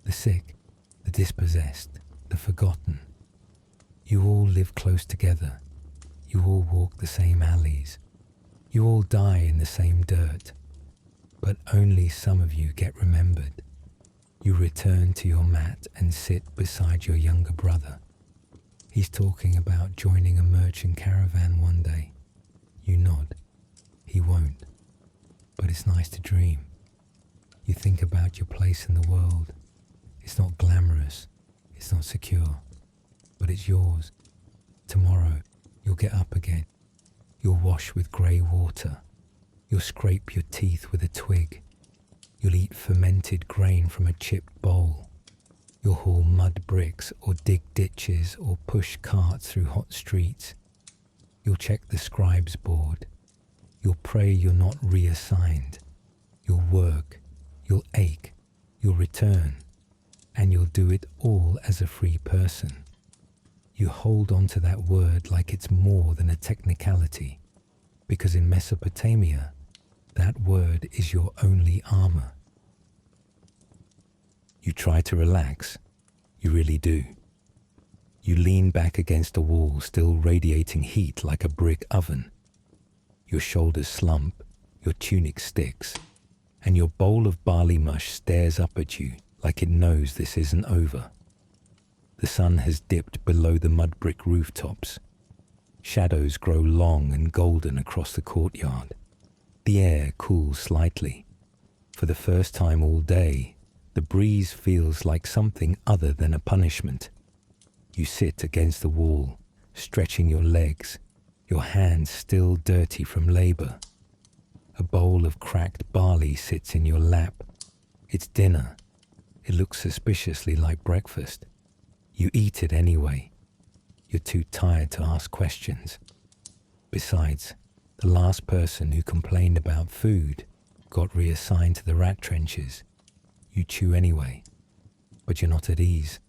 The sick, the dispossessed, the forgotten. You all live close together. You all walk the same alleys. You all die in the same dirt. But only some of you get remembered. You return to your mat and sit beside your younger brother. He's talking about joining a merchant caravan one day. You nod. He won't. But but it's nice to dream. You think about your place in the world. It's not glamorous, it's not secure, but it's yours. Tomorrow, you'll get up again. You'll wash with grey water. You'll scrape your teeth with a twig. You'll eat fermented grain from a chipped bowl. You'll haul mud bricks or dig ditches or push carts through hot streets. You'll check the scribes board. You'll pray you're not reassigned. You'll work. You'll ache. You'll return. And you'll do it all as a free person. You hold on to that word like it's more than a technicality, because in Mesopotamia, that word is your only armor. You try to relax. You really do. You lean back against a wall, still radiating heat like a brick oven. Your shoulders slump, your tunic sticks, and your bowl of barley mush stares up at you like it knows this isn't over. The sun has dipped below the mud brick rooftops. Shadows grow long and golden across the courtyard. The air cools slightly. For the first time all day, the breeze feels like something other than a punishment. You sit against the wall, stretching your legs, your hands still dirty from labor. A bowl of cracked barley sits in your lap. It's dinner. It looks suspiciously like breakfast. You eat it anyway. You're too tired to ask questions. Besides, the last person who complained about food got reassigned to the rat trenches. You chew anyway, but you're not at ease,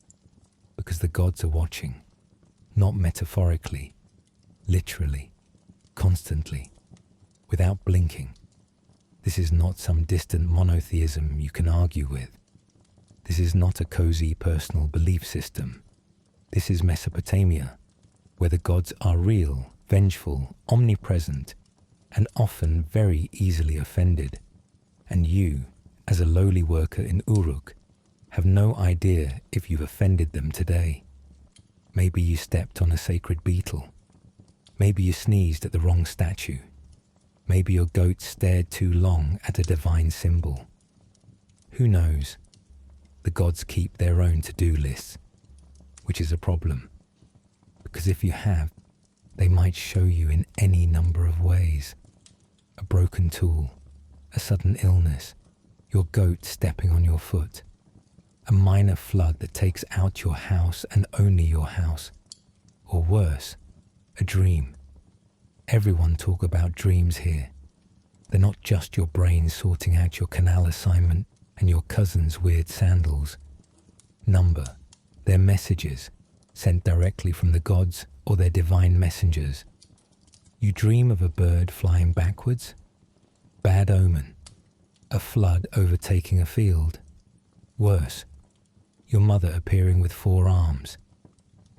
because the gods are watching, not metaphorically, literally, constantly, without blinking. This is not some distant monotheism you can argue with. This is not a cozy personal belief system. This is Mesopotamia, where the gods are real, vengeful, omnipresent, and often very easily offended. And you, as a lowly worker in Uruk, have no idea if you've offended them today. Maybe you stepped on a sacred beetle. Maybe you sneezed at the wrong statue. Maybe your goat stared too long at a divine symbol. Who knows? The gods keep their own to-do lists, which is a problem, because if you have, they might show you in any number of ways. A broken tool, a sudden illness, your goat stepping on your foot, a minor flood that takes out your house and only your house, or worse, a dream. Everyone talk about dreams here. They're not just your brain sorting out your canal assignment and your cousin's weird sandals. They're messages sent directly from the gods or their divine messengers. You dream of a bird flying backwards? Bad omen. A flood overtaking a field? Worse, your mother appearing with 4 arms.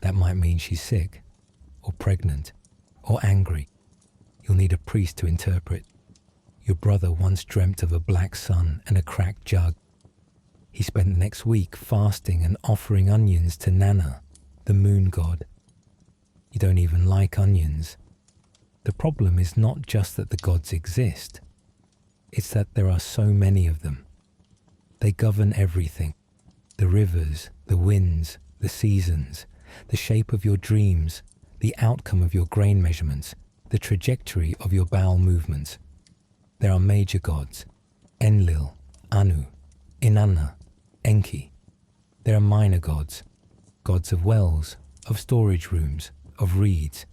That might mean she's sick, or pregnant, or angry. You'll need a priest to interpret. Your brother once dreamt of a black sun and a cracked jug. He spent the next week fasting and offering onions to Nana, the moon god. You don't even like onions. The problem is not just that the gods exist. It's that there are so many of them. They govern everything. The rivers, the winds, the seasons, the shape of your dreams, the outcome of your grain measurements, the trajectory of your bowel movements. There are major gods, Enlil, Anu, Inanna, Enki. There are minor gods, gods of wells, of storage rooms, of reeds.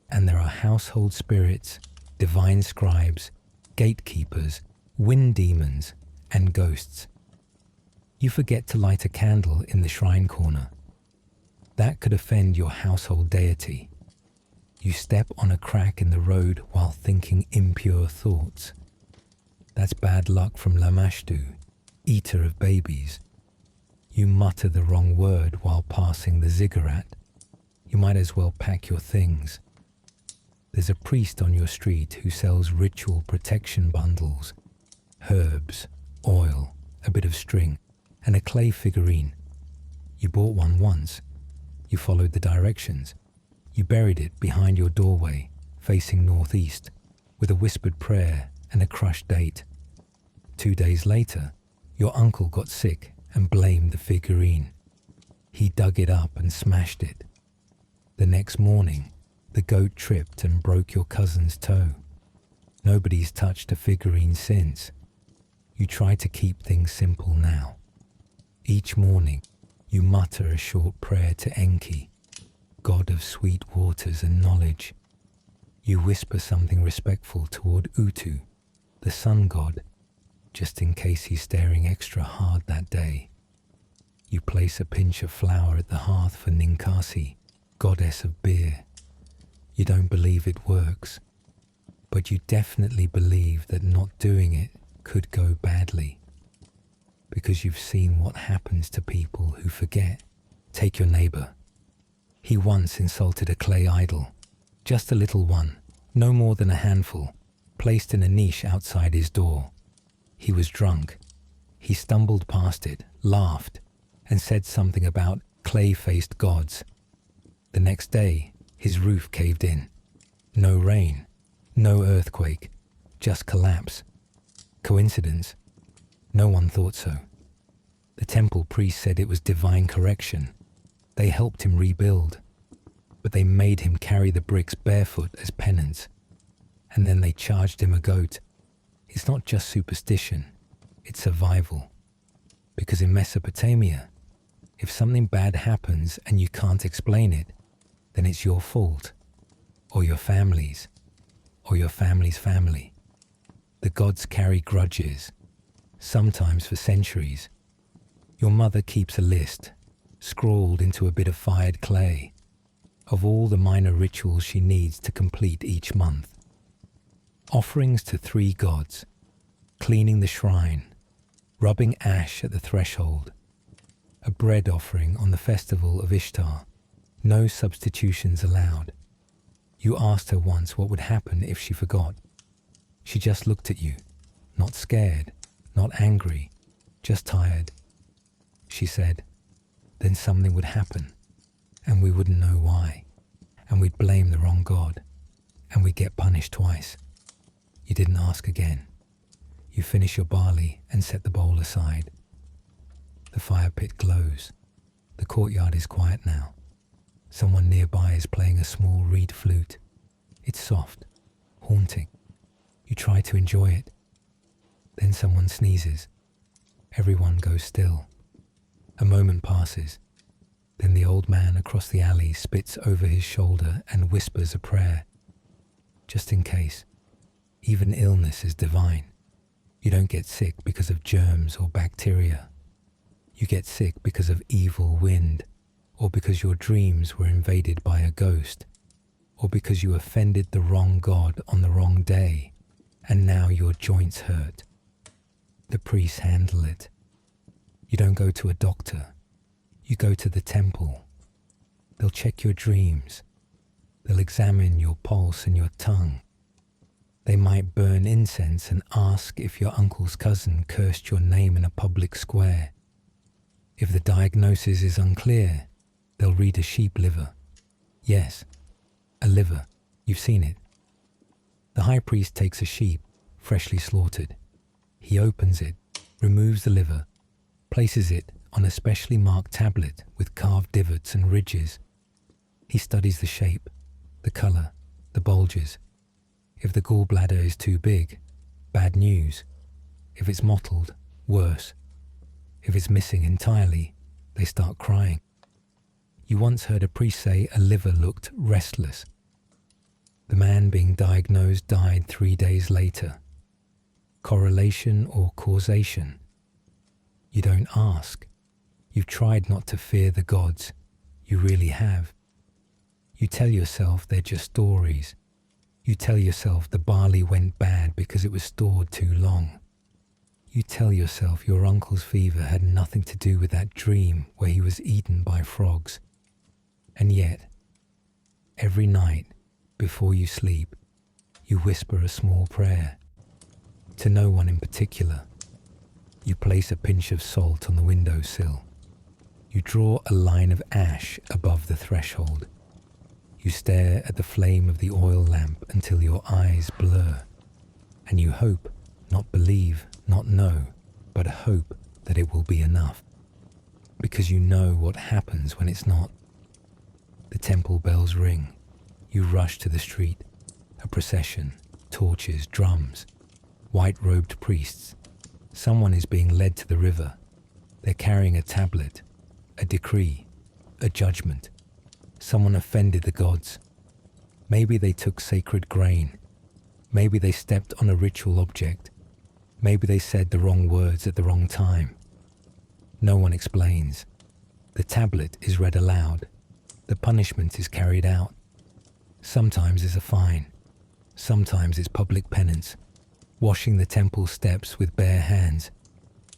And there are household spirits, divine scribes, gatekeepers, wind demons, and ghosts. You forget to light a candle in the shrine corner. That could offend your household deity. You step on a crack in the road while thinking impure thoughts. That's bad luck from Lamashtu, eater of babies. You mutter the wrong word while passing the ziggurat. You might as well pack your things. There's a priest on your street who sells ritual protection bundles, herbs, oil, a bit of string, and a clay figurine. You bought one once. You followed the directions. You buried it behind your doorway, facing northeast, with a whispered prayer and a crushed date. 2 days later, your uncle got sick and blamed the figurine. He dug it up and smashed it. The next morning, the goat tripped and broke your cousin's toe. Nobody's touched a figurine since. You try to keep things simple now. Each morning, you mutter a short prayer to Enki, god of sweet waters and knowledge. You whisper something respectful toward Utu, the sun god, just in case he's staring extra hard that day. You place a pinch of flour at the hearth for Ninkasi, goddess of beer. You don't believe it works, but you definitely believe that not doing it could go badly, because you've seen what happens to people who forget. Take your neighbor. He once insulted a clay idol, just a little one, no more than a handful, placed in a niche outside his door. He was drunk. He stumbled past it, laughed, and said something about clay-faced gods. The next day, his roof caved in. No rain, no earthquake, just collapse. Coincidence? No one thought so. The temple priest said it was divine correction. They helped him rebuild, but they made him carry the bricks barefoot as penance. And then they charged him a goat. It's not just superstition, it's survival. Because in Mesopotamia, if something bad happens and you can't explain it, then it's your fault, or your family's, or your family's family. The gods carry grudges, sometimes for centuries. Your mother keeps a list, scrawled into a bit of fired clay, of all the minor rituals she needs to complete each month. Offerings to 3 gods, cleaning the shrine, rubbing ash at the threshold, a bread offering on the festival of Ishtar, no substitutions allowed. You asked her once what would happen if she forgot. She just looked at you, not scared, not angry, just tired. She said, then something would happen, and we wouldn't know why, and we'd blame the wrong god, and we'd get punished twice. You didn't ask again. You finish your barley and set the bowl aside. The fire pit glows. The courtyard is quiet now. Someone nearby is playing a small reed flute. It's soft, haunting. You try to enjoy it. Then someone sneezes. Everyone goes still. A moment passes. Then the old man across the alley spits over his shoulder and whispers a prayer. Just in case. Even illness is divine. You don't get sick because of germs or bacteria. You get sick because of evil wind, or because your dreams were invaded by a ghost, or because you offended the wrong god on the wrong day, and now your joints hurt. The priests handle it. You don't go to a doctor. You go to the temple. They'll check your dreams. They'll examine your pulse and your tongue. They might burn incense and ask if your uncle's cousin cursed your name in a public square. If the diagnosis is unclear, they'll read a sheep liver. Yes, a liver. You've seen it. The high priest takes a sheep, freshly slaughtered. He opens it, removes the liver, places it on a specially marked tablet with carved divots and ridges. He studies the shape, the color, the bulges. If the gallbladder is too big, bad news. If it's mottled, worse. If it's missing entirely, they start crying. You once heard a priest say a liver looked restless. The man being diagnosed died 3 days later. Correlation or causation? You don't ask. You've tried not to fear the gods. You really have. You tell yourself they're just stories. You tell yourself the barley went bad because it was stored too long. You tell yourself your uncle's fever had nothing to do with that dream where he was eaten by frogs. And yet, every night, before you sleep, you whisper a small prayer. To no one in particular. You place a pinch of salt on the windowsill. You draw a line of ash above the threshold. You stare at the flame of the oil lamp until your eyes blur. And you hope, not believe, Not know, but hope that it will be enough. Because you know what happens when it's not. The temple bells ring. You rush to the street. A procession, torches, drums, white-robed priests. Someone is being led to the river. They're carrying a tablet, a decree, a judgment. Someone offended the gods. Maybe they took sacred grain. Maybe they stepped on a ritual object. Maybe they said the wrong words at the wrong time. No one explains. The tablet is read aloud. The punishment is carried out. Sometimes it's a fine. Sometimes it's public penance, washing the temple steps with bare hands.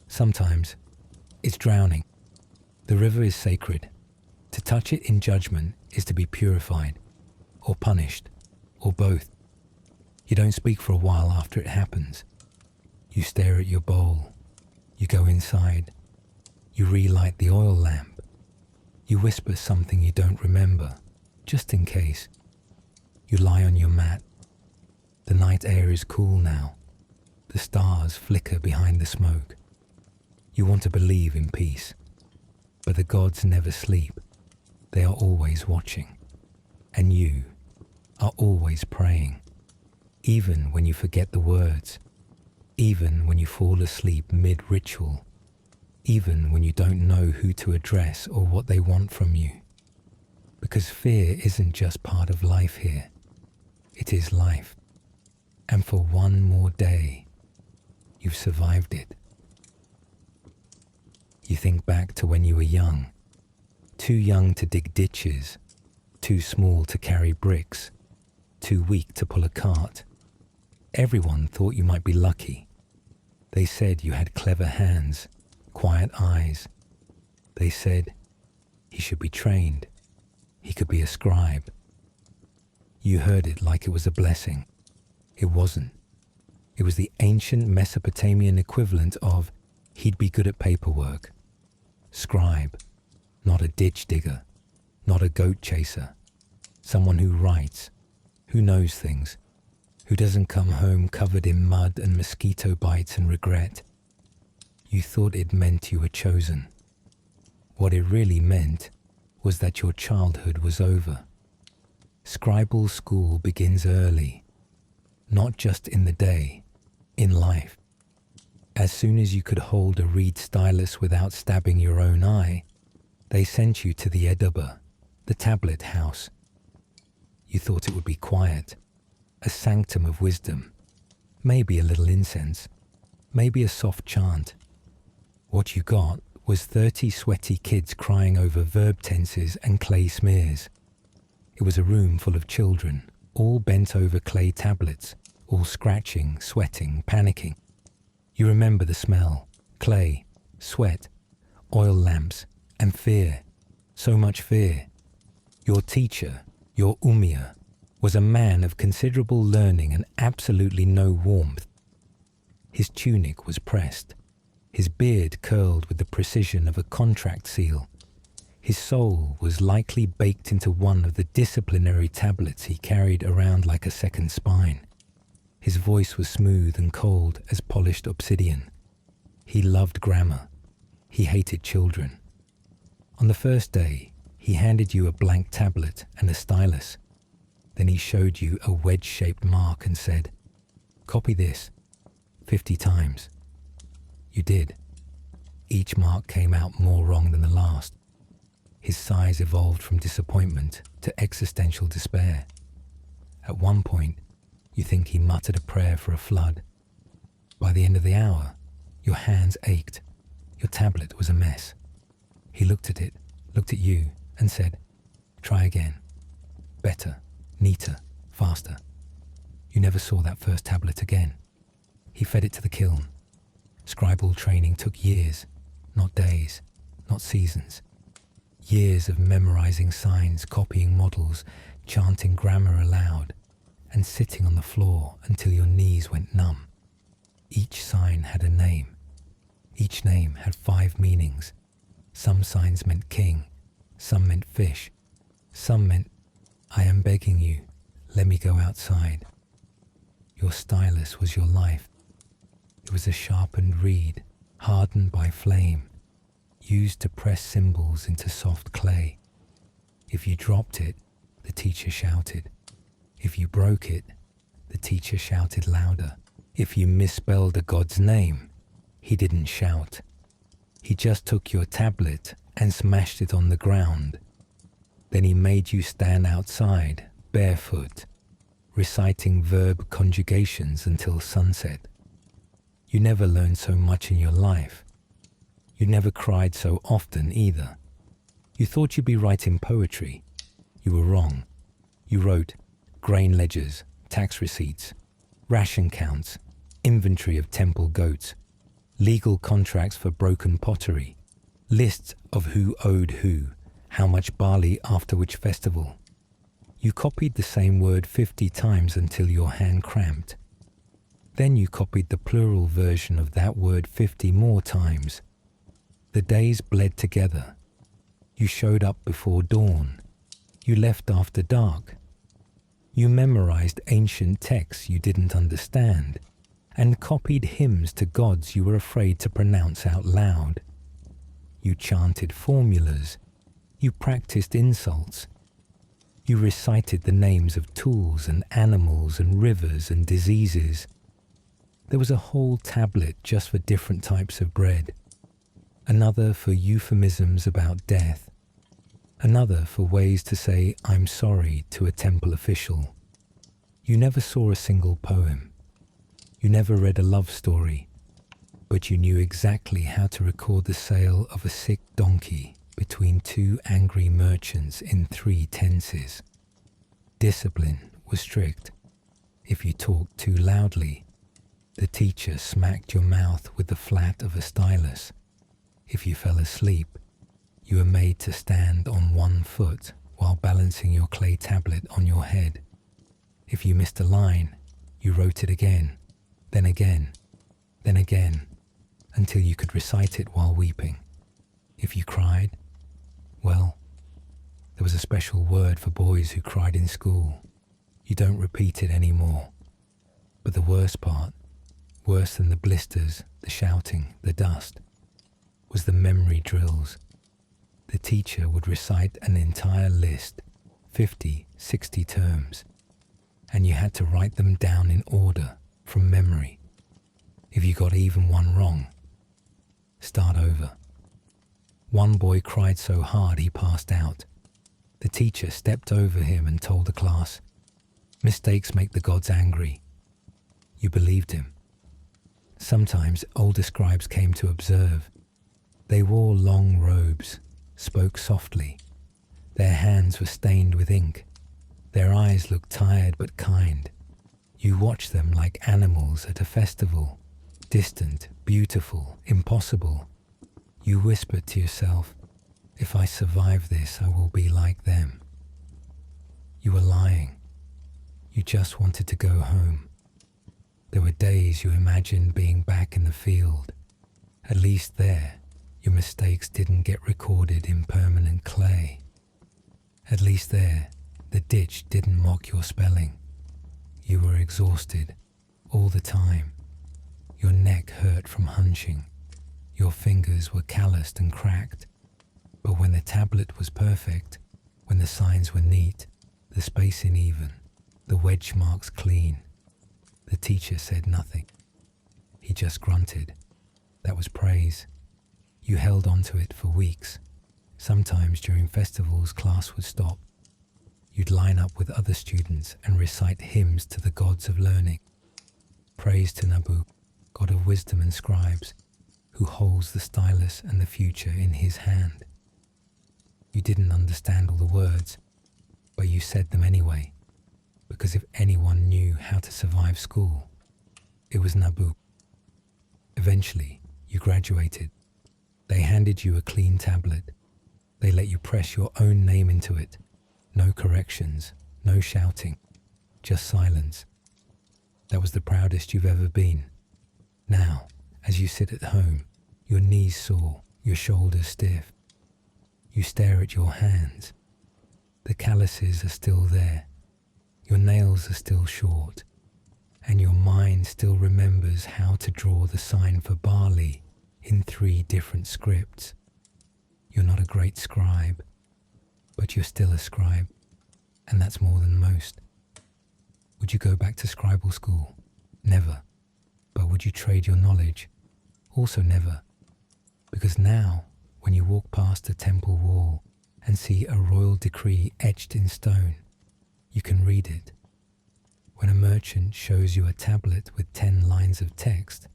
Sometimes it's drowning. The river is sacred. To touch it in judgment is to be purified, or punished, or both. You don't speak for a while after it happens. You stare at your bowl. You go inside. You relight the oil lamp. You whisper something you don't remember, just in case. You lie on your mat. The night air is cool now. The stars flicker behind the smoke. You want to believe in peace. But the gods never sleep. They are always watching. And you are always praying. Even when you forget the words. Even when you fall asleep mid-ritual. Even when you don't know who to address or what they want from you. Because fear isn't just part of life here. It is life. And for one more day, you've survived it. You think back to when you were young. Too young to dig ditches. Too small to carry bricks. Too weak to pull a cart. Everyone thought you might be lucky. They said you had clever hands, quiet eyes. They said he should be trained. He could be a scribe. You heard it like it was a blessing. It wasn't. It was the ancient Mesopotamian equivalent of he'd be good at paperwork. Scribe, not a ditch digger, not a goat chaser. Someone who writes, who knows things, who doesn't come home covered in mud and mosquito bites and regret. You thought it meant you were chosen. What it really meant was that your childhood was over. Scribal school begins early, not just in the day, in life. As soon as you could hold a reed stylus without stabbing your own eye, they sent you to the Edaba, the tablet house. You thought it would be quiet, a sanctum of wisdom, maybe a little incense, maybe a soft chant. What you got was 30 sweaty kids crying over verb tenses and clay smears. It was a room full of children, all bent over clay tablets, all scratching, sweating, panicking. You remember the smell, clay, sweat, oil lamps, and fear. So much fear. Your teacher, your Umia, was a man of considerable learning and absolutely no warmth. His tunic was pressed, his beard curled with the precision of a contract seal. His soul was likely baked into one of the disciplinary tablets he carried around like a second spine. His voice was smooth and cold as polished obsidian. He loved grammar. He hated children. On the first day, he handed you a blank tablet and a stylus. Then he showed you a wedge-shaped mark and said, "Copy this 50 times." You did. Each mark came out more wrong than the last. His sighs evolved from disappointment to existential despair. At one point, you think he muttered a prayer for a flood. By the end of the hour, your hands ached. Your tablet was a mess. He looked at it, looked at you, and said, "Try again. Better, neater, faster." You never saw that first tablet again. He fed it to the kiln. Scribal training took years, not days, not seasons. Years of memorizing signs, copying models, chanting grammar aloud, and sitting on the floor until your knees went numb. Each sign had a name. Each name had 5 meanings. Some signs meant king, some meant fish, some meant, "I am begging you, let me go outside." Your stylus was your life. It was a sharpened reed, hardened by flame, used to press symbols into soft clay. If you dropped it, the teacher shouted. If you broke it, the teacher shouted louder. If you misspelled a god's name, he didn't shout. He just took your tablet and smashed it on the ground. Then he made you stand outside, barefoot, reciting verb conjugations until sunset. You never learned so much in your life. You never cried so often either. You thought you'd be writing poetry. You were wrong. You wrote grain ledgers, tax receipts, ration counts, inventory of temple goats, legal contracts for broken pottery, lists of who owed who, how much barley after which festival. You copied the same word 50 times until your hand cramped. Then you copied the plural version of that word 50 more times. The days bled together. You showed up before dawn. You left after dark. You memorized ancient texts you didn't understand and copied hymns to gods you were afraid to pronounce out loud. You chanted formulas. You practiced insults. You recited the names of tools and animals and rivers and diseases. There was a whole tablet just for different types of bread, another for euphemisms about death, another for ways to say "I'm sorry" to a temple official. You never saw a single poem. You never read a love story, but you knew exactly how to record the sale of a sick donkey between two angry merchants in 3 tenses. Discipline was strict. If you talked too loudly, the teacher smacked your mouth with the flat of a stylus. If you fell asleep, you were made to stand on 1 foot while balancing your clay tablet on your head. If you missed a line, you wrote it again, then again, then again, until you could recite it while weeping. If you cried, well, there was a special word for boys who cried in school. You don't repeat it anymore. But the worst part, worse than the blisters, the shouting, the dust, was the memory drills. The teacher would recite an entire list, 50, 60 terms, and you had to write them down in order from memory. If you got even one wrong, start over. One boy cried so hard he passed out. The teacher stepped over him and told the class, "Mistakes make the gods angry." You believed him. Sometimes older scribes came to observe. They wore long robes, spoke softly. Their hands were stained with ink. Their eyes looked tired but kind. You watched them like animals at a festival, distant, beautiful, impossible. You whispered to yourself, "If I survive this, I will be like them." You were lying. You just wanted to go home. There were days you imagined being back in the field. At least there, your mistakes didn't get recorded in permanent clay. At least there, the ditch didn't mock your spelling. You were exhausted all the time. Your neck hurt from hunching. Your fingers were calloused and cracked. But when the tablet was perfect, when the signs were neat, the spacing even, the wedge marks clean, the teacher said nothing. He just grunted. That was praise. You held on to it for weeks. Sometimes during festivals, class would stop. You'd line up with other students and recite hymns to the gods of learning. Praise to Nabu, god of wisdom and scribes, who holds the stylus and the future in his hand. You didn't understand all the words, but you said them anyway, because if anyone knew how to survive school, it was Nabu. Eventually, you graduated. They handed you a clean tablet. They let you press your own name into it. No corrections, no shouting, just silence. That was the proudest you've ever been. Now, as you sit at home, your knees sore, your shoulders stiff. You stare at your hands. The calluses are still there. Your nails are still short. and your mind still remembers how to draw the sign for barley in 3 different scripts. You're not a great scribe, but you're still a scribe, and that's more than most. Would you go back to scribal school? Never. But would you trade your knowledge? Also never. Because now, when you walk past a temple wall and see a royal decree etched in stone, you can read it. When a merchant shows you a tablet with 10 lines of text,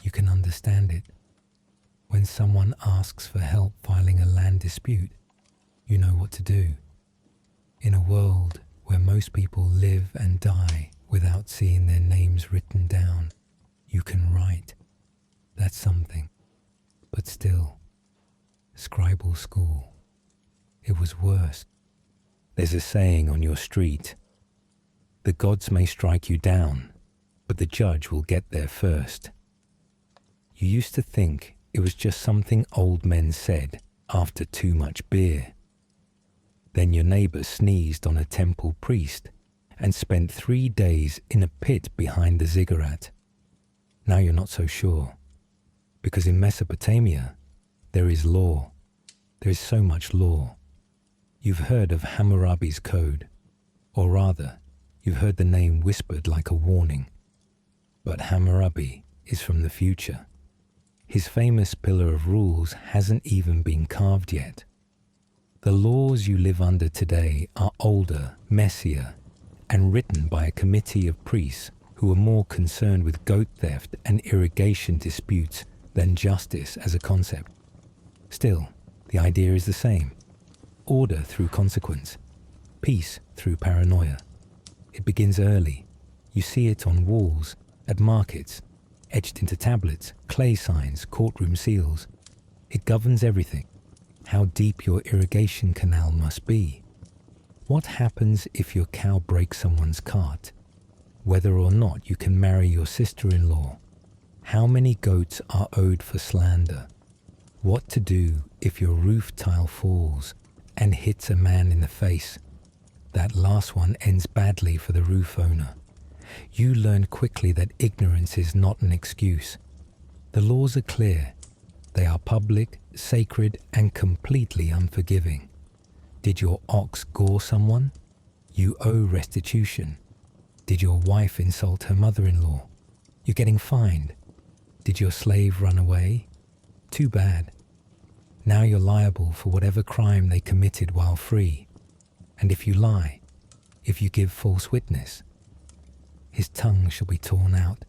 you can understand it. When someone asks for help filing a land dispute, you know what to do. In a world where most people live and die without seeing their names written down, you can write. That's something. But still, scribal school. It was worse. There's a saying on your street: the gods may strike you down, but the judge will get there first. You used to think it was just something old men said after too much beer. Then your neighbor sneezed on a temple priest and spent 3 days in a pit behind the ziggurat. Now you're not so sure, because in Mesopotamia there is law. There is so much law. You've heard of Hammurabi's code, or rather, you've heard the name whispered like a warning. But Hammurabi is from the future. His famous pillar of rules hasn't even been carved yet. The laws you live under today are older, messier, and written by a committee of priests who are more concerned with goat theft and irrigation disputes than justice as a concept. Still, the idea is the same. Order through consequence. Peace through paranoia. It begins early. You see it on walls, at markets, etched into tablets, clay signs, courtroom seals. It governs everything. How deep your irrigation canal must be. What happens if your cow breaks someone's cart? Whether or not you can marry your sister-in-law. How many goats are owed for slander? What to do if your roof tile falls and hits a man in the face? That last one ends badly for the roof owner. You learn quickly that ignorance is not an excuse. The laws are clear. They are public, sacred, and completely unforgiving. Did your ox gore someone? You owe restitution. Did your wife insult her mother-in-law? You're getting fined. Did your slave run away? Too bad. Now you're liable for whatever crime they committed while free. And if you lie, if you give false witness, his tongue shall be torn out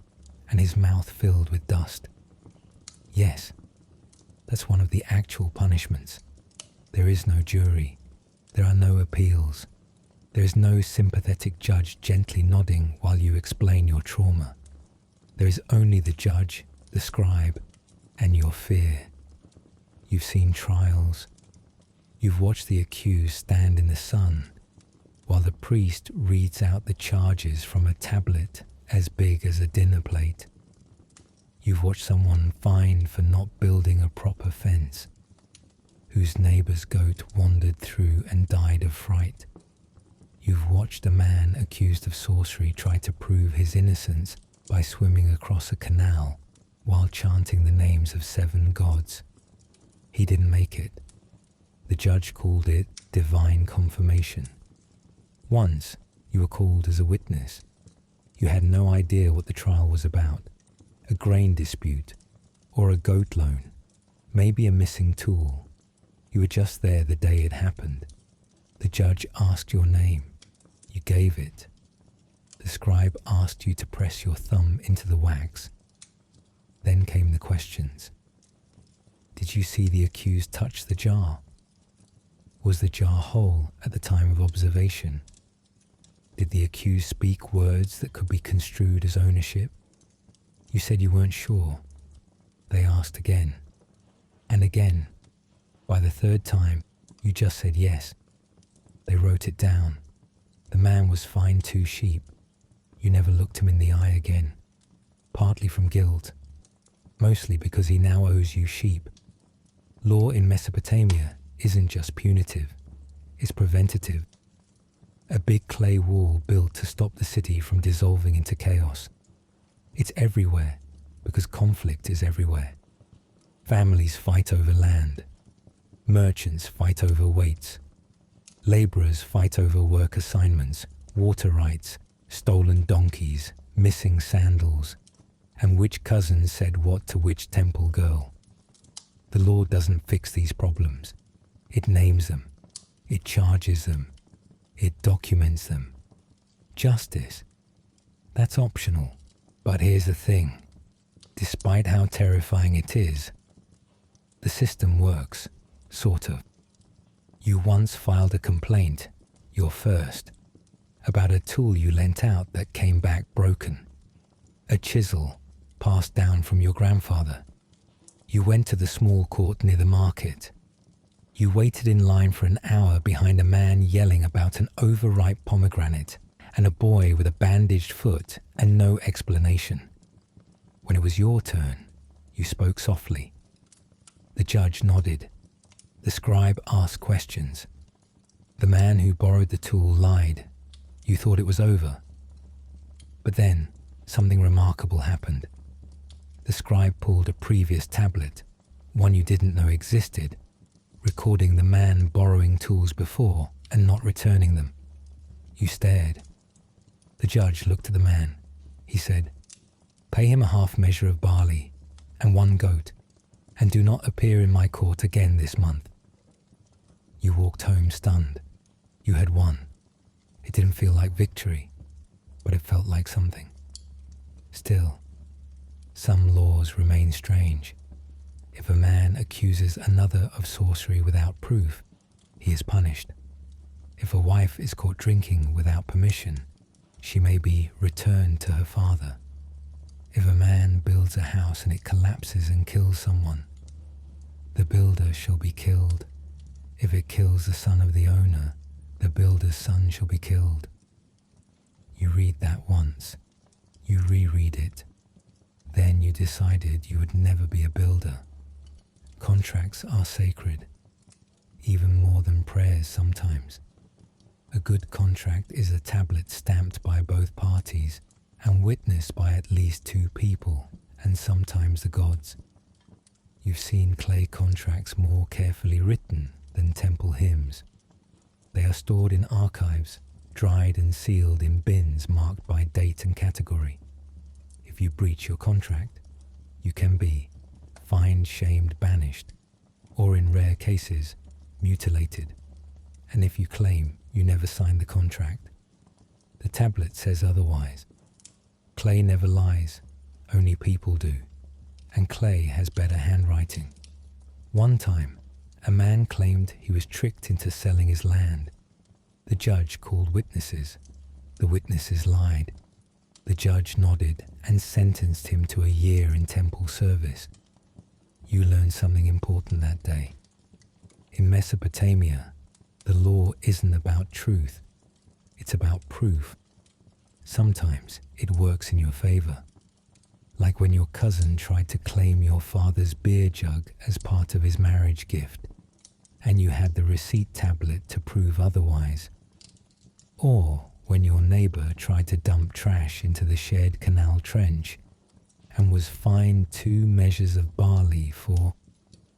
and his mouth filled with dust. Yes, that's one of the actual punishments. There is no jury. There are no appeals. There is no sympathetic judge gently nodding while you explain your trauma. There is only the judge, the scribe, and your fear. You've seen trials. You've watched the accused stand in the sun while the priest reads out the charges from a tablet as big as a dinner plate. You've watched someone fined for not building a proper fence, whose neighbour's goat wandered through and died of fright. You've watched a man accused of sorcery try to prove his innocence by swimming across a canal while chanting the names of 7 gods. He didn't make it. The judge called it divine confirmation. Once, you were called as a witness. You had no idea what the trial was about. A grain dispute, or a goat loan, maybe a missing tool. You were just there the day it happened. The judge asked your name. You gave it. The scribe asked you to press your thumb into the wax. Then came the questions. Did you see the accused touch the jar? Was the jar whole at the time of observation? Did the accused speak words that could be construed as ownership? You said you weren't sure. They asked again and again. By the 3rd time, you just said yes. They wrote it down. The man was fined 2 sheep. You never looked him in the eye again, partly from guilt, mostly because he now owes you sheep. Law in Mesopotamia isn't just punitive, it's preventative. a big clay wall built to stop the city from dissolving into chaos. It's everywhere because conflict is everywhere. Families fight over land. Merchants fight over weights. Laborers fight over work assignments, water rights, stolen donkeys, missing sandals, and which cousin said what to which temple girl. The law doesn't fix these problems. It names them. It charges them. It documents them. Justice, that's optional. But here's the thing. Despite how terrifying it is, the system works, sort of. You once filed a complaint, your first, about a tool you lent out that came back broken. A chisel passed down from your grandfather. You went to the small court near the market. You waited in line for an hour behind a man yelling about an overripe pomegranate and a boy with a bandaged foot and no explanation. When it was your turn, you spoke softly. The judge nodded. The scribe asked questions. The man who borrowed the tool lied. You thought it was over. But then, something remarkable happened. The scribe pulled a previous tablet, one you didn't know existed, recording the man borrowing tools before and not returning them. You stared. The judge looked at the man. He said, "Pay him a half measure of barley and 1 goat, and do not appear in my court again this month." You walked home stunned. You had won. It didn't feel like victory, but it felt like something. Still, some laws remain strange. If a man accuses another of sorcery without proof, he is punished. If a wife is caught drinking without permission, she may be returned to her father. If a man builds a house and it collapses and kills someone, the builder shall be killed. If it kills the son of the owner, the builder's son shall be killed. You read that once. You reread it. Then you decided you would never be a builder. Contracts are sacred, even more than prayers sometimes. A good contract is a tablet stamped by both parties and witnessed by at least 2 people, and sometimes the gods. You've seen clay contracts more carefully written than temple hymns. They are stored in archives, dried and sealed in bins marked by date and category. If you breach your contract, you can be fined, shamed, banished, or in rare cases, mutilated. And if you claim you never signed the contract, the tablet says otherwise. Clay never lies, only people do, and clay has better handwriting. One time, a man claimed he was tricked into selling his land. The judge called witnesses. The witnesses lied. The judge nodded and sentenced him to a year in temple service. You learned something important that day. In Mesopotamia, the law isn't about truth. It's about proof. Sometimes it works in your favor. Like when your cousin tried to claim your father's beer jug as part of his marriage gift, and you had the receipt tablet to prove otherwise. Or when your neighbor tried to dump trash into the shared canal trench and was fined 2 measures of barley for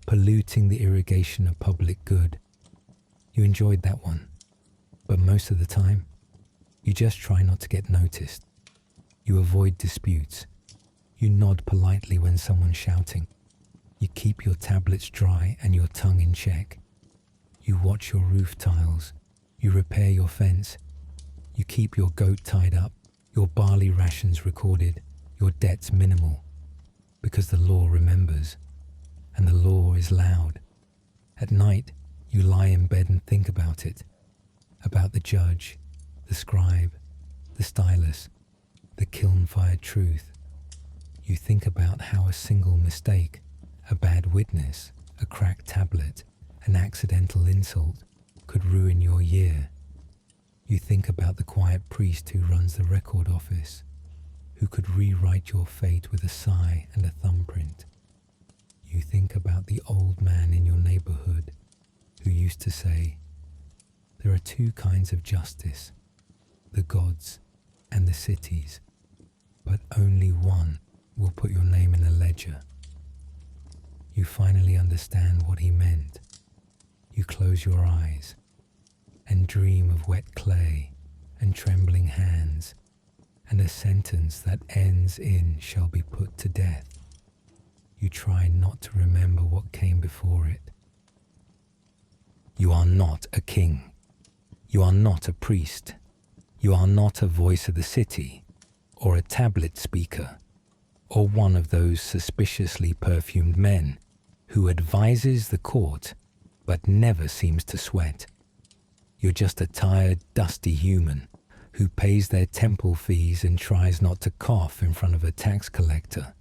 polluting the irrigation of public good. You enjoyed that one, but most of the time, you just try not to get noticed. You avoid disputes. You nod politely when someone's shouting. You keep your tablets dry and your tongue in check. You watch your roof tiles. You repair your fence. You keep your goat tied up, your barley rations recorded, your debts minimal, because the law remembers, and the law is loud. At night, you lie in bed and think about it, about the judge, the scribe, the stylus, the kiln-fired truth. You think about how a single mistake, a bad witness, a cracked tablet, an accidental insult could ruin your year. You think about the quiet priest who runs the record office, who could rewrite your fate with a sigh and a thumbprint. You think about the old man in your neighborhood who used to say, "There are 2 kinds of justice, the gods, and the cities, but only one will put your name in a ledger. You finally understand what he meant. You close your eyes and dream of wet clay and trembling hands and a sentence that ends in "shall be put to death." You try not to remember what came before it. You are not a king. You are not a priest. You are not a voice of the city, or a tablet speaker, or one of those suspiciously perfumed men who advises the court but never seems to sweat. You're just a tired, dusty human who pays their temple fees and tries not to cough in front of a tax collector.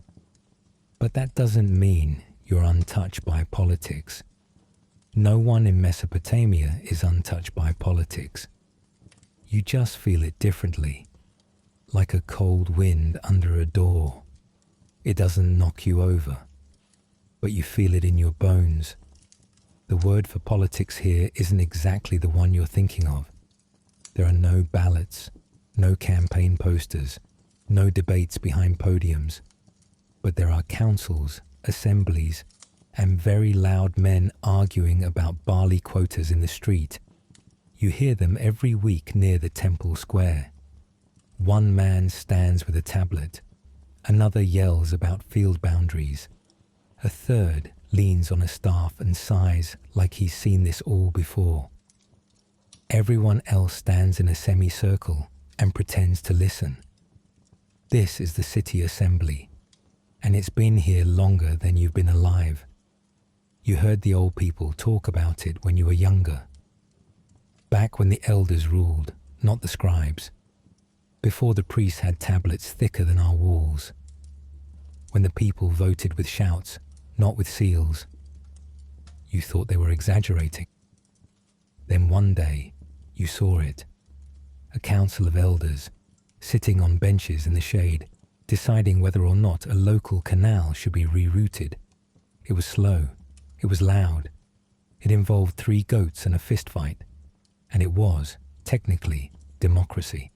But that doesn't mean you're untouched by politics. No one in Mesopotamia is untouched by politics. You just feel it differently, like a cold wind under a door. It doesn't knock you over, but you feel it in your bones. The word for politics here isn't exactly the one you're thinking of. There are no ballots, no campaign posters, no debates behind podiums, but there are councils, assemblies, and very loud men arguing about barley quotas in the street. You hear them every week near the temple square. One man stands with a tablet, another yells about field boundaries, a third leans on a staff and sighs like he's seen this all before. Everyone else stands in a semicircle and pretends to listen. This is the city assembly, and it's been here longer than you've been alive. You heard the old people talk about it when you were younger. Back when the elders ruled, not the scribes. Before the priests had tablets thicker than our walls. When the people voted with shouts, not with seals. You thought they were exaggerating. Then one day, you saw it. A council of elders, sitting on benches in the shade, deciding whether or not a local canal should be rerouted. It was slow. It was loud. It involved 3 goats and a fist fight. And it was, technically, democracy.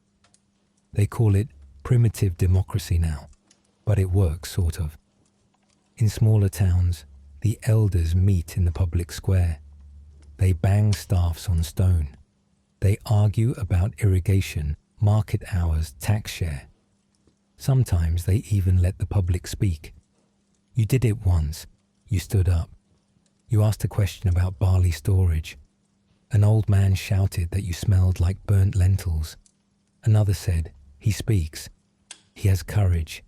They call it primitive democracy now, but it works, sort of. In smaller towns, the elders meet in the public square. They bang staffs on stone. They argue about irrigation, market hours, tax share. Sometimes they even let the public speak. You did it once. You stood up. You asked a question about barley storage. An old man shouted that you smelled like burnt lentils. Another said, "He speaks. He has courage."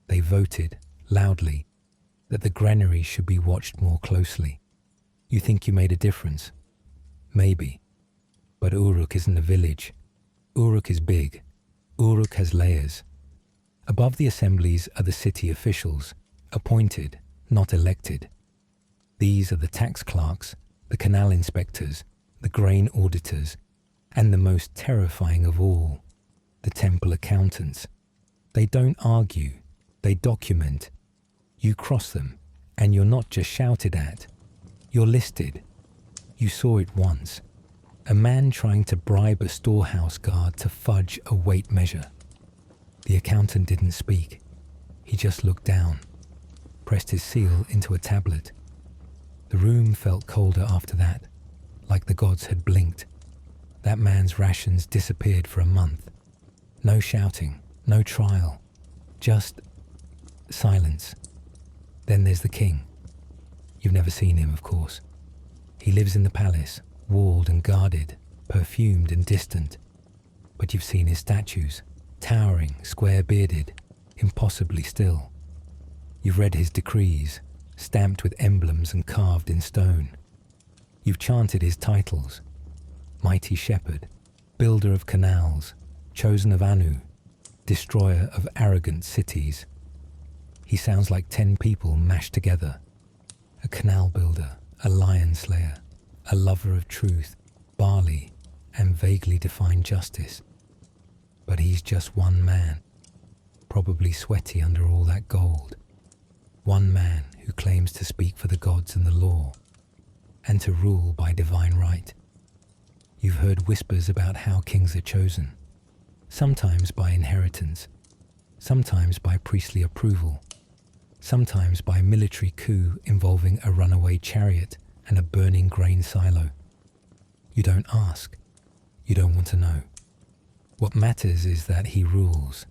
They voted, loudly, that the granary should be watched more closely. You think you made a difference? Maybe. But Uruk isn't a village. Uruk is big. Uruk has layers. Above the assemblies are the city officials, appointed, not elected. These are the tax clerks, the canal inspectors, the grain auditors, and the most terrifying of all, the temple accountants. They don't argue, they document. You cross them, and you're not just shouted at. You're listed. You saw it once. A man trying to bribe a storehouse guard to fudge a weight measure. The accountant didn't speak. He just looked down, pressed his seal into a tablet. The room felt colder after that, like the gods had blinked. That man's rations disappeared for a month. No shouting, no trial, just silence. Then there's the king. You've never seen him, of course. He lives in the palace, walled and guarded, perfumed and distant. But you've seen his statues, towering, square-bearded, impossibly still. You've read his decrees, stamped with emblems and carved in stone. You've chanted his titles: Mighty Shepherd, Builder of Canals, Chosen of Anu, Destroyer of Arrogant Cities. He sounds like 10 people mashed together. A canal builder, a lion slayer, a lover of truth, barley, and vaguely defined justice. But he's just one man, probably sweaty under all that gold. One man who claims to speak for the gods and the law, and to rule by divine right. You've heard whispers about how kings are chosen, sometimes by inheritance, sometimes by priestly approval, sometimes by military coup involving a runaway chariot and a burning grain silo. You don't ask. You don't want to know. What matters is that he rules,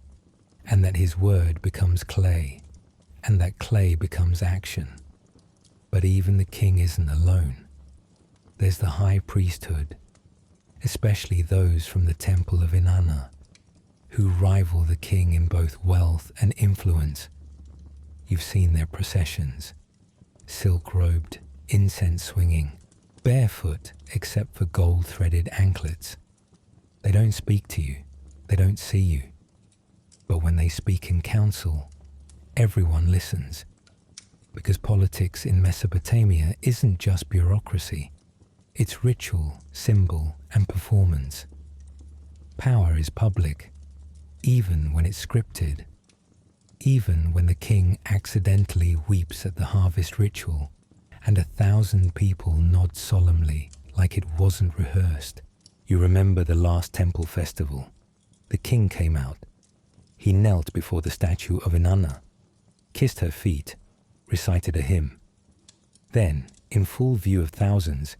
and that his word becomes clay, and that clay becomes action. But even the king isn't alone. There's the high priesthood, especially those from the temple of Inanna, who rival the king in both wealth and influence. You've seen their processions, silk-robed, incense-swinging, barefoot except for gold-threaded anklets. They don't speak to you, they don't see you. But when they speak in council, everyone listens. Because politics in Mesopotamia isn't just bureaucracy, it's ritual, symbol, and performance. Power is public, even when it's scripted. Even when the king accidentally weeps at the harvest ritual and 1,000 people nod solemnly like it wasn't rehearsed. You remember the last temple festival. The king came out. He knelt before the statue of Inanna, kissed her feet, recited a hymn. Then, in full view of thousands,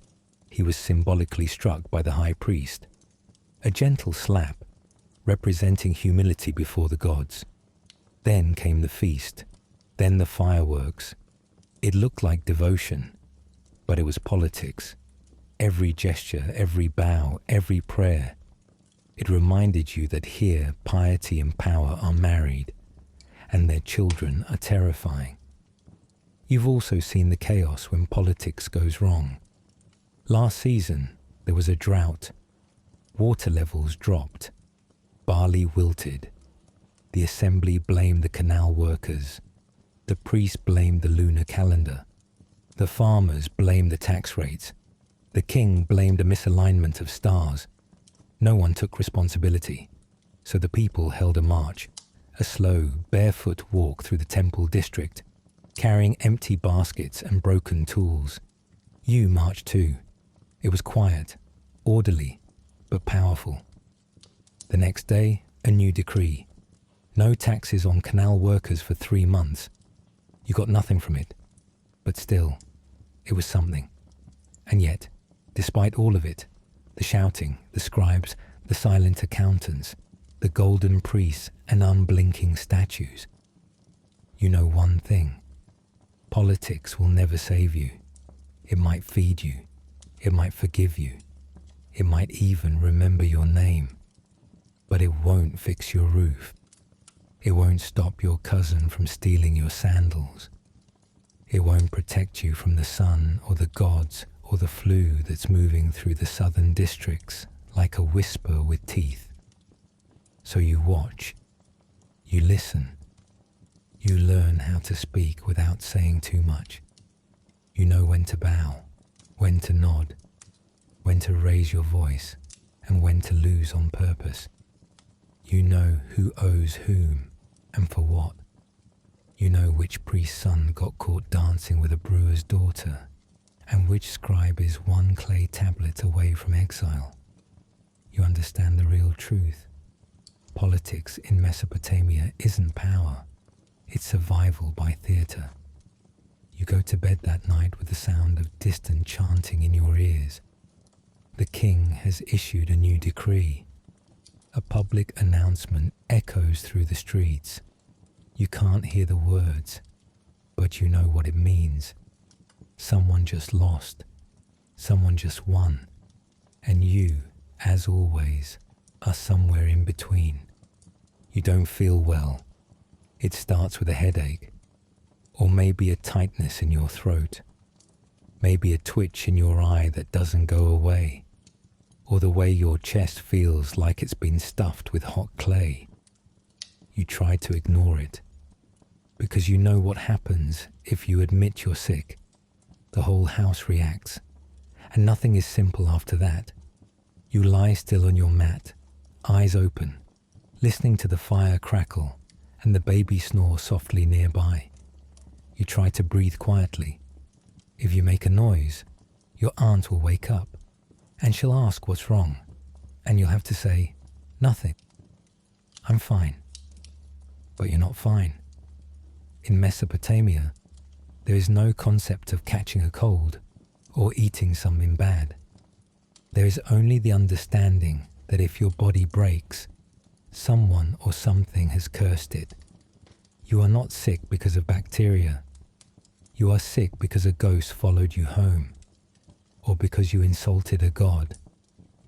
he was symbolically struck by the high priest. A gentle slap, representing humility before the gods. Then came the feast, then the fireworks. It looked like devotion, but it was politics. Every gesture, every bow, every prayer. It reminded you that here piety and power are married, and their children are terrifying. You've also seen the chaos when politics goes wrong. Last season, there was a drought. Water levels dropped. Barley wilted. The assembly blamed the canal workers. The priests blamed the lunar calendar. The farmers blamed the tax rates. The king blamed a misalignment of stars. No one took responsibility, so the people held a march, a slow, barefoot walk through the temple district, carrying empty baskets and broken tools. You marched too. It was quiet, orderly, but powerful. The next day, a new decree. No taxes on canal workers for 3 months. You got nothing from it, but still, it was something. And yet, despite all of it, the shouting, the scribes, the silent accountants, the golden priests and unblinking statues, you know one thing. Politics will never save you. It might feed you. It might forgive you. It might even remember your name. But it won't fix your roof. It won't stop your cousin from stealing your sandals. It won't protect you from the sun or the gods or the flu that's moving through the southern districts like a whisper with teeth. So you watch. You listen. You learn how to speak without saying too much. You know when to bow, when to nod, when to raise your voice, and when to lose on purpose. You know who owes whom and for what. You know which priest's son got caught dancing with a brewer's daughter, and which scribe is one clay tablet away from exile. You understand the real truth. Politics in Mesopotamia isn't power, it's survival by theatre. You go to bed that night with the sound of distant chanting in your ears. The king has issued a new decree. A public announcement echoes through the streets. You can't hear the words, but you know what it means. Someone just lost. Someone just won. And you, as always, are somewhere in between. You don't feel well. It starts with a headache, or maybe a tightness in your throat, maybe a twitch in your eye that doesn't go away, or the way your chest feels like it's been stuffed with hot clay. You try to ignore it, because you know what happens if you admit you're sick. The whole house reacts, and nothing is simple after that. You lie still on your mat, eyes open, listening to the fire crackle and the baby snore softly nearby. You try to breathe quietly. If you make a noise, your aunt will wake up, and she'll ask what's wrong, and you'll have to say, nothing. I'm fine. But you're not fine. In Mesopotamia, there is no concept of catching a cold or eating something bad. There is only the understanding that if your body breaks, someone or something has cursed it. You are not sick because of bacteria. You are sick because a ghost followed you home, or because you insulted a god,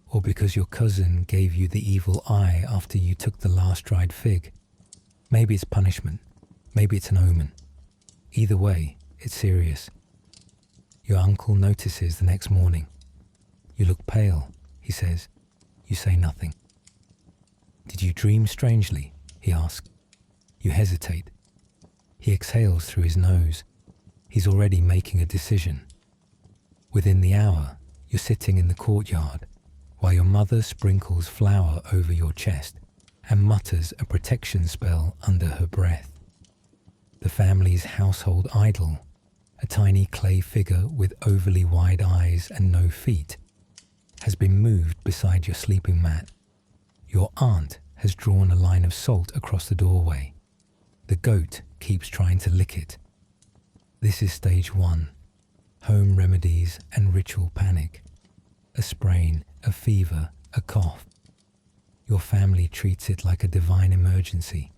or because your cousin gave you the evil eye after you took the last dried fig. Maybe it's punishment. Maybe it's an omen. Either way, it's serious. Your uncle notices the next morning. You look pale, he says. You say nothing. Did you dream strangely? He asks. You hesitate. He exhales through his nose. He's already making a decision. Within the hour, you're sitting in the courtyard while your mother sprinkles flour over your chest and mutters a protection spell under her breath. The family's household idol, a tiny clay figure with overly wide eyes and no feet, has been moved beside your sleeping mat. Your aunt has drawn a line of salt across the doorway. The goat keeps trying to lick it. This is stage 1, home remedies and ritual panic. A sprain, a fever, a cough. Your family treats it like a divine emergency.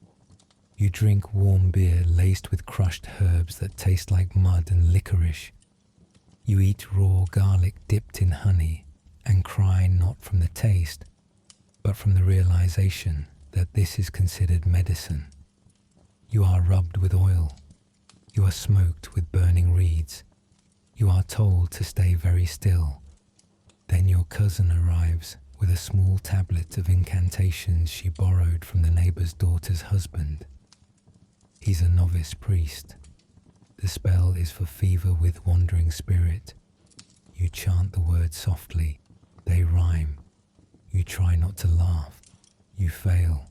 You drink warm beer laced with crushed herbs that taste like mud and licorice. You eat raw garlic dipped in honey and cry not from the taste, but from the realization that this is considered medicine. You are rubbed with oil. You are smoked with burning reeds. You are told to stay very still. Then your cousin arrives with a small tablet of incantations she borrowed from the neighbor's daughter's husband. He's a novice priest. The spell is for fever with wandering spirit. You chant the words softly. They rhyme. You try not to laugh. You fail.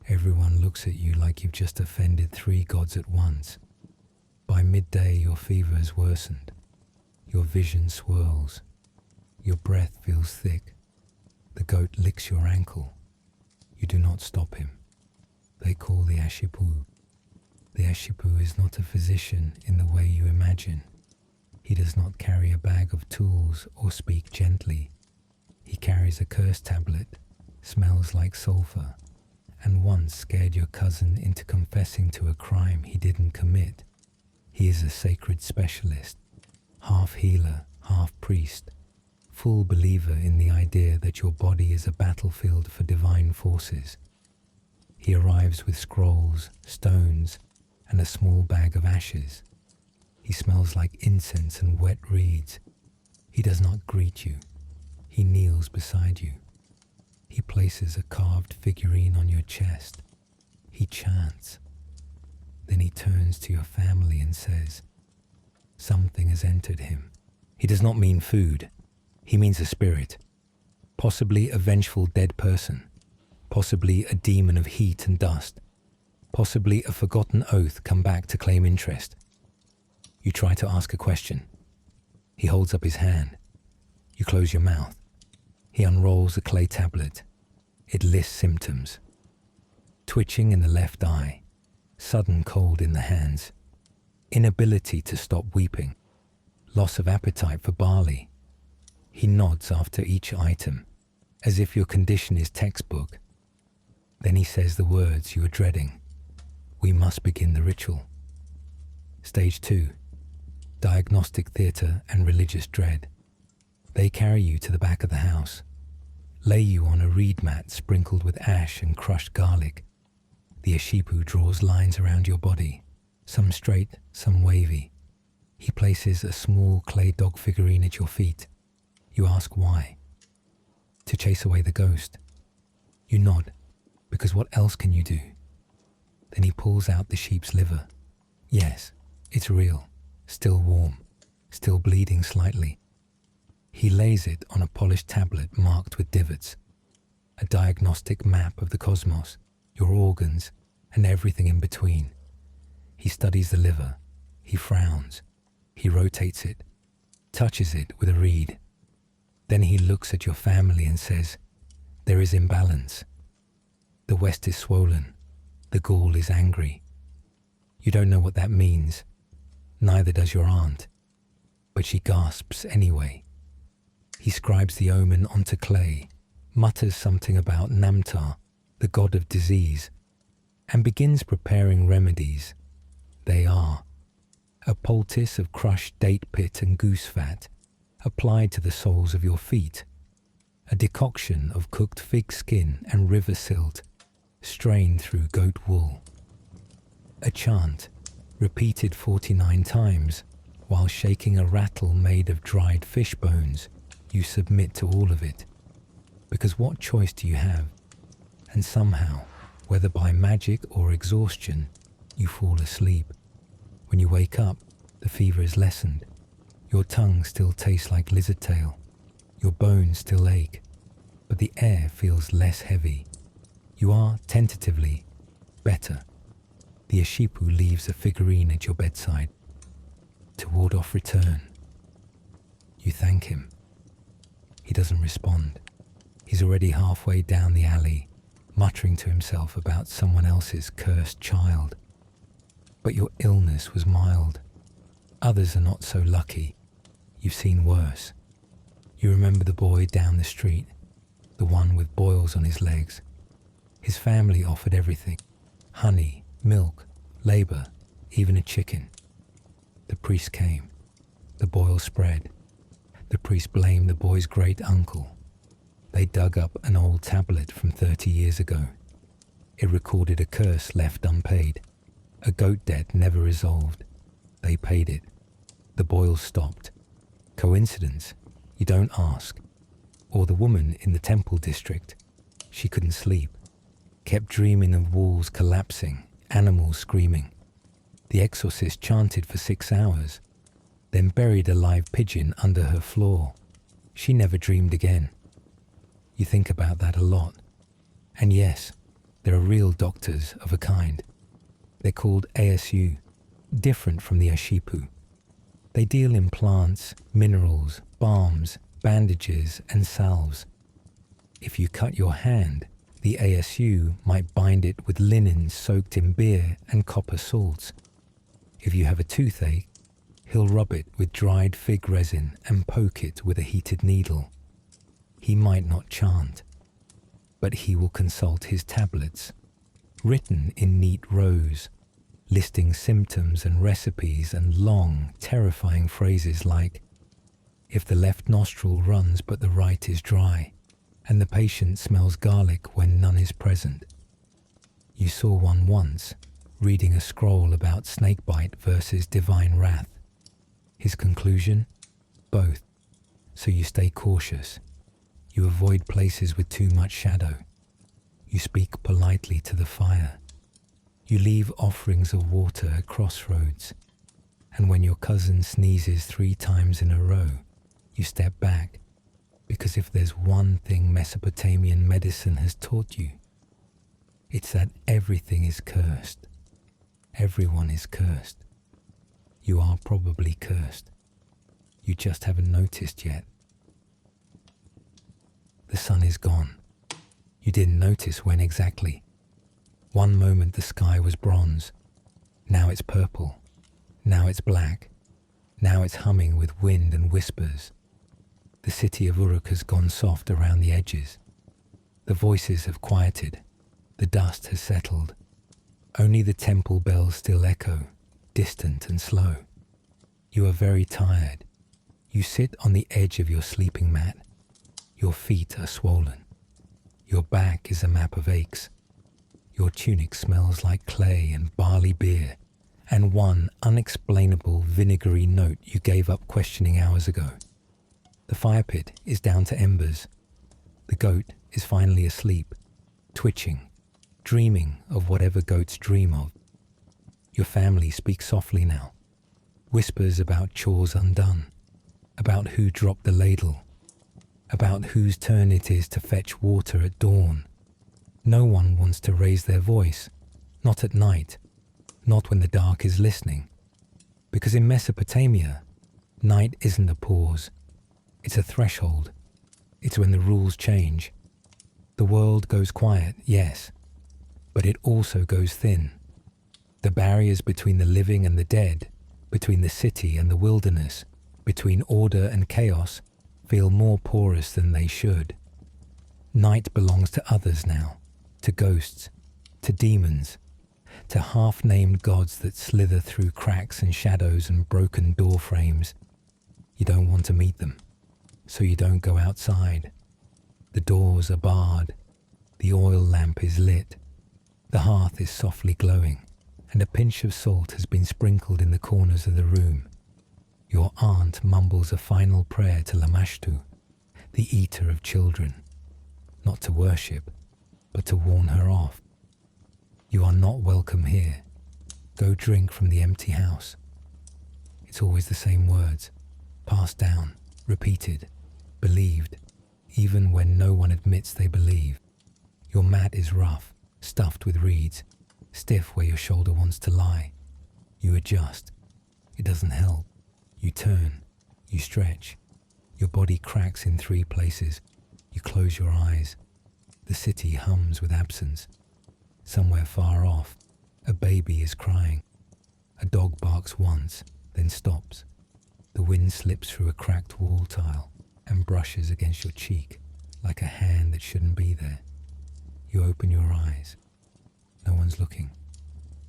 Everyone looks at you like you've just offended 3 gods at once. By midday, your fever has worsened. Your vision swirls. Your breath feels thick. The goat licks your ankle. You do not stop him. They call the Ashipu. The Ashipu is not a physician in the way you imagine. He does not carry a bag of tools or speak gently. He carries a curse tablet, smells like sulfur, and once scared your cousin into confessing to a crime he didn't commit. He is a sacred specialist, half healer, half priest, full believer in the idea that your body is a battlefield for divine forces. He arrives with scrolls, stones, and a small bag of ashes. He smells like incense and wet reeds. He does not greet you. He kneels beside you. He places a carved figurine on your chest. He chants. Then he turns to your family and says, "Something has entered him." He does not mean food. He means a spirit, possibly a vengeful dead person, possibly a demon of heat and dust, possibly a forgotten oath come back to claim interest. You try to ask a question. He holds up his hand. You close your mouth. He unrolls a clay tablet. It lists symptoms. Twitching in the left eye, sudden cold in the hands, inability to stop weeping, loss of appetite for barley. He nods after each item, as if your condition is textbook. Then he says the words you are dreading. We must begin the ritual. Stage 2, diagnostic theatre and religious dread. They carry you to the back of the house, lay you on a reed mat sprinkled with ash and crushed garlic. The Ashipu draws lines around your body, some straight, some wavy. He places a small clay dog figurine at your feet. You ask why. To chase away the ghost. You nod, because what else can you do? Then he pulls out the sheep's liver. Yes, it's real, still warm, still bleeding slightly. He lays it on a polished tablet marked with divots, a diagnostic map of the cosmos, your organs, and everything in between. He studies the liver. He frowns. He rotates it, touches it with a reed. Then he looks at your family and says, "There is imbalance." The west is swollen. The Gaul is angry. You don't know what that means. Neither does your aunt. But she gasps anyway. He scribes the omen onto clay, mutters something about Namtar, the god of disease, and begins preparing remedies. They are a poultice of crushed date pit and goose fat, applied to the soles of your feet, a decoction of cooked fig skin and river silt, strained through goat wool, a chant, repeated 49 times, while shaking a rattle made of dried fish bones. You submit to all of it, because what choice do you have? And somehow, whether by magic or exhaustion, you fall asleep. When you wake up, the fever is lessened. Your tongue still tastes like lizard tail. Your bones still ache, but the air feels less heavy. You are, tentatively, better. The Ashipu leaves a figurine at your bedside to ward off return. You thank him. He doesn't respond. He's already halfway down the alley, muttering to himself about someone else's cursed child. But your illness was mild. Others are not so lucky. You've seen worse. You remember the boy down the street, the one with boils on his legs. His family offered everything: honey, milk, labor, even a chicken. The priest came. The boil spread. The priest blamed the boy's great-uncle. They dug up an old tablet from 30 years ago. It recorded a curse left unpaid, a goat debt never resolved. They paid it. The boil stopped. Coincidence? You don't ask. Or the woman in the temple district. She couldn't sleep. Kept dreaming of walls collapsing, animals screaming. The exorcist chanted for 6 hours, then buried a live pigeon under her floor. She never dreamed again. You think about that a lot. And yes, there are real doctors of a kind. They're called ASU, different from the Ashipu. They deal in plants, minerals, balms, bandages, and salves. If you cut your hand, the ASU might bind it with linen soaked in beer and copper salts. If you have a toothache, he'll rub it with dried fig resin and poke it with a heated needle. He might not chant, but he will consult his tablets, written in neat rows, listing symptoms and recipes and long, terrifying phrases like, if the left nostril runs but the right is dry, and the patient smells garlic when none is present. You saw one once, reading a scroll about snakebite versus divine wrath. His conclusion? Both. So you stay cautious. You avoid places with too much shadow. You speak politely to the fire. You leave offerings of water at crossroads. And when your cousin sneezes 3 times in a row, you step back, because if there's one thing Mesopotamian medicine has taught you, it's that everything is cursed. Everyone is cursed. You are probably cursed. You just haven't noticed yet. The sun is gone. You didn't notice when exactly. One moment the sky was bronze. Now it's purple. Now it's black. Now it's humming with wind and whispers. The city of Uruk has gone soft around the edges. The voices have quieted. The dust has settled. Only the temple bells still echo, distant and slow. You are very tired. You sit on the edge of your sleeping mat. Your feet are swollen. Your back is a map of aches. Your tunic smells like clay and barley beer, and one unexplainable vinegary note you gave up questioning hours ago. The fire pit is down to embers. The goat is finally asleep, twitching, dreaming of whatever goats dream of. Your family speaks softly now, whispers about chores undone, about who dropped the ladle, about whose turn it is to fetch water at dawn. No one wants to raise their voice, not at night, not when the dark is listening, because in Mesopotamia, night isn't a pause, it's a threshold. It's when the rules change. The world goes quiet, yes, but it also goes thin. The barriers between the living and the dead, between the city and the wilderness, between order and chaos, feel more porous than they should. Night belongs to others now, to ghosts, to demons, to half-named gods that slither through cracks and shadows and broken door frames. You don't want to meet them, so you don't go outside. The doors are barred, the oil lamp is lit, the hearth is softly glowing, and a pinch of salt has been sprinkled in the corners of the room. Your aunt mumbles a final prayer to Lamashtu, the eater of children, not to worship, but to warn her off. You are not welcome here. Go drink from the empty house. It's always the same words, passed down, repeated, believed, even when no one admits they believe. Your mat is rough, stuffed with reeds, stiff where your shoulder wants to lie. You adjust. It doesn't help. You turn. You stretch. Your body cracks in 3 places. You close your eyes. The city hums with absence. Somewhere far off, a baby is crying. A dog barks once, then stops. The wind slips through a cracked wall tile and brushes against your cheek like a hand that shouldn't be there. You open your eyes. No one's looking.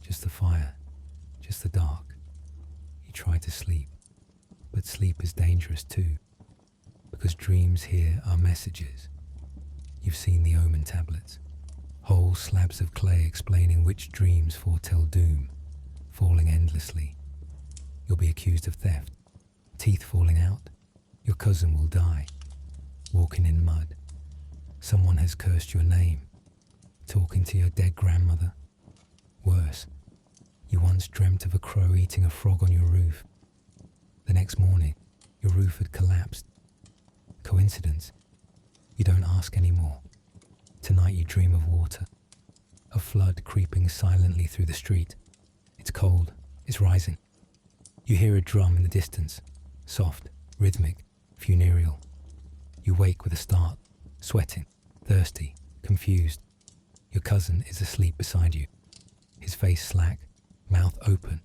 Just the fire. Just the dark. You try to sleep. But sleep is dangerous too. Because dreams here are messages. You've seen the omen tablets. Whole slabs of clay explaining which dreams foretell doom, falling endlessly. You'll be accused of theft. Teeth falling out. Your cousin will die. Walking in mud. Someone has cursed your name. Talking to your dead grandmother. Worse, you once dreamt of a crow eating a frog on your roof. The next morning, your roof had collapsed. Coincidence? You don't ask anymore. Tonight you dream of water. A flood creeping silently through the street. It's cold. It's rising. You hear a drum in the distance. Soft, rhythmic, funereal. You wake with a start, sweating, thirsty, confused. Your cousin is asleep beside you. His face slack, mouth open,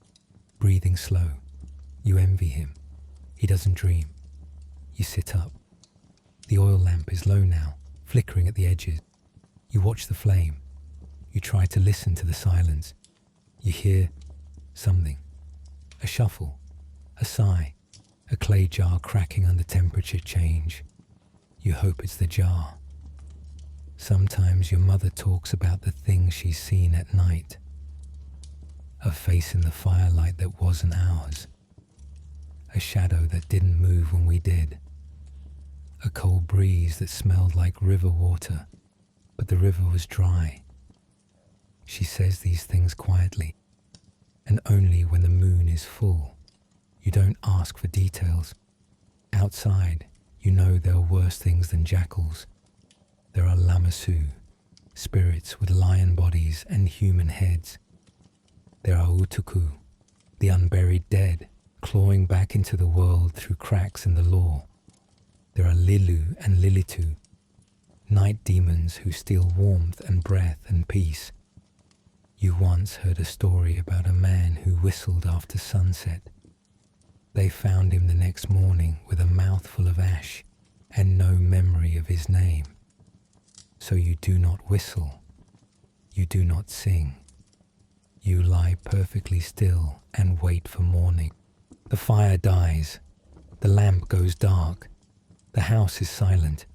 breathing slow. You envy him. He doesn't dream. You sit up. The oil lamp is low now, flickering at the edges. You watch the flame. You try to listen to the silence. You hear something. A shuffle, a sigh, a clay jar cracking under temperature change. You hope it's the jar. Sometimes your mother talks about the things she's seen at night. A face in the firelight that wasn't ours. A shadow that didn't move when we did. A cold breeze that smelled like river water, but the river was dry. She says these things quietly, and only when the moon is full. You don't ask for details. Outside, you know there are worse things than jackals. There are lamassu, spirits with lion bodies and human heads. There are utuku, the unburied dead, clawing back into the world through cracks in the law. There are lilu and lilitu, night demons who steal warmth and breath and peace. You once heard a story about a man who whistled after sunset. They found him the next morning with a mouthful of ash and no memory of his name. So you do not whistle. You do not sing. You lie perfectly still and wait for morning. The fire dies. The lamp goes dark. The house is silent.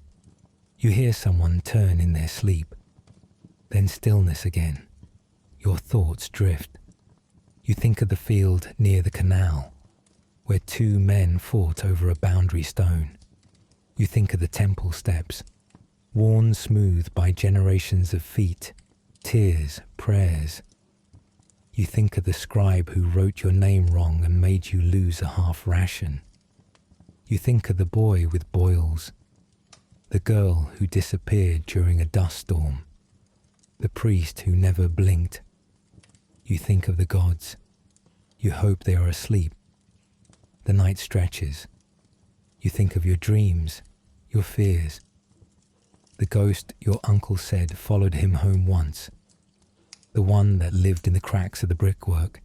You hear someone turn in their sleep. Then stillness again. Your thoughts drift. You think of the field near the canal, where 2 men fought over a boundary stone. You think of the temple steps, worn smooth by generations of feet, tears, prayers. You think of the scribe who wrote your name wrong and made you lose a half ration. You think of the boy with boils, the girl who disappeared during a dust storm, the priest who never blinked. You think of the gods. You hope they are asleep. The night stretches. You think of your dreams, your fears. The ghost your uncle said followed him home once. the one that lived in the cracks of the brickwork,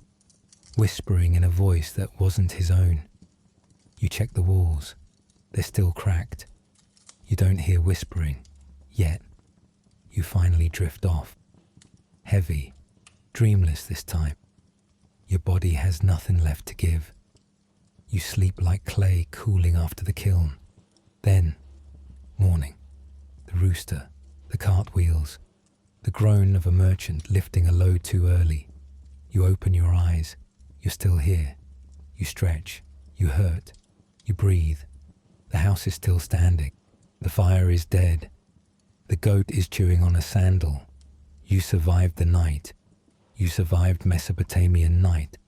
whispering in a voice that wasn't his own. You check the walls. They're still cracked. You don't hear whispering, yet. You finally drift off. Heavy, dreamless this time. Your body has nothing left to give. You sleep like clay cooling after the kiln. Then, morning. The rooster, the cartwheels, the groan of a merchant lifting a load too early. You open your eyes. You're still here. You stretch. You hurt. You breathe. The house is still standing. The fire is dead. The goat is chewing on a sandal. You survived the night. You survived Mesopotamian night.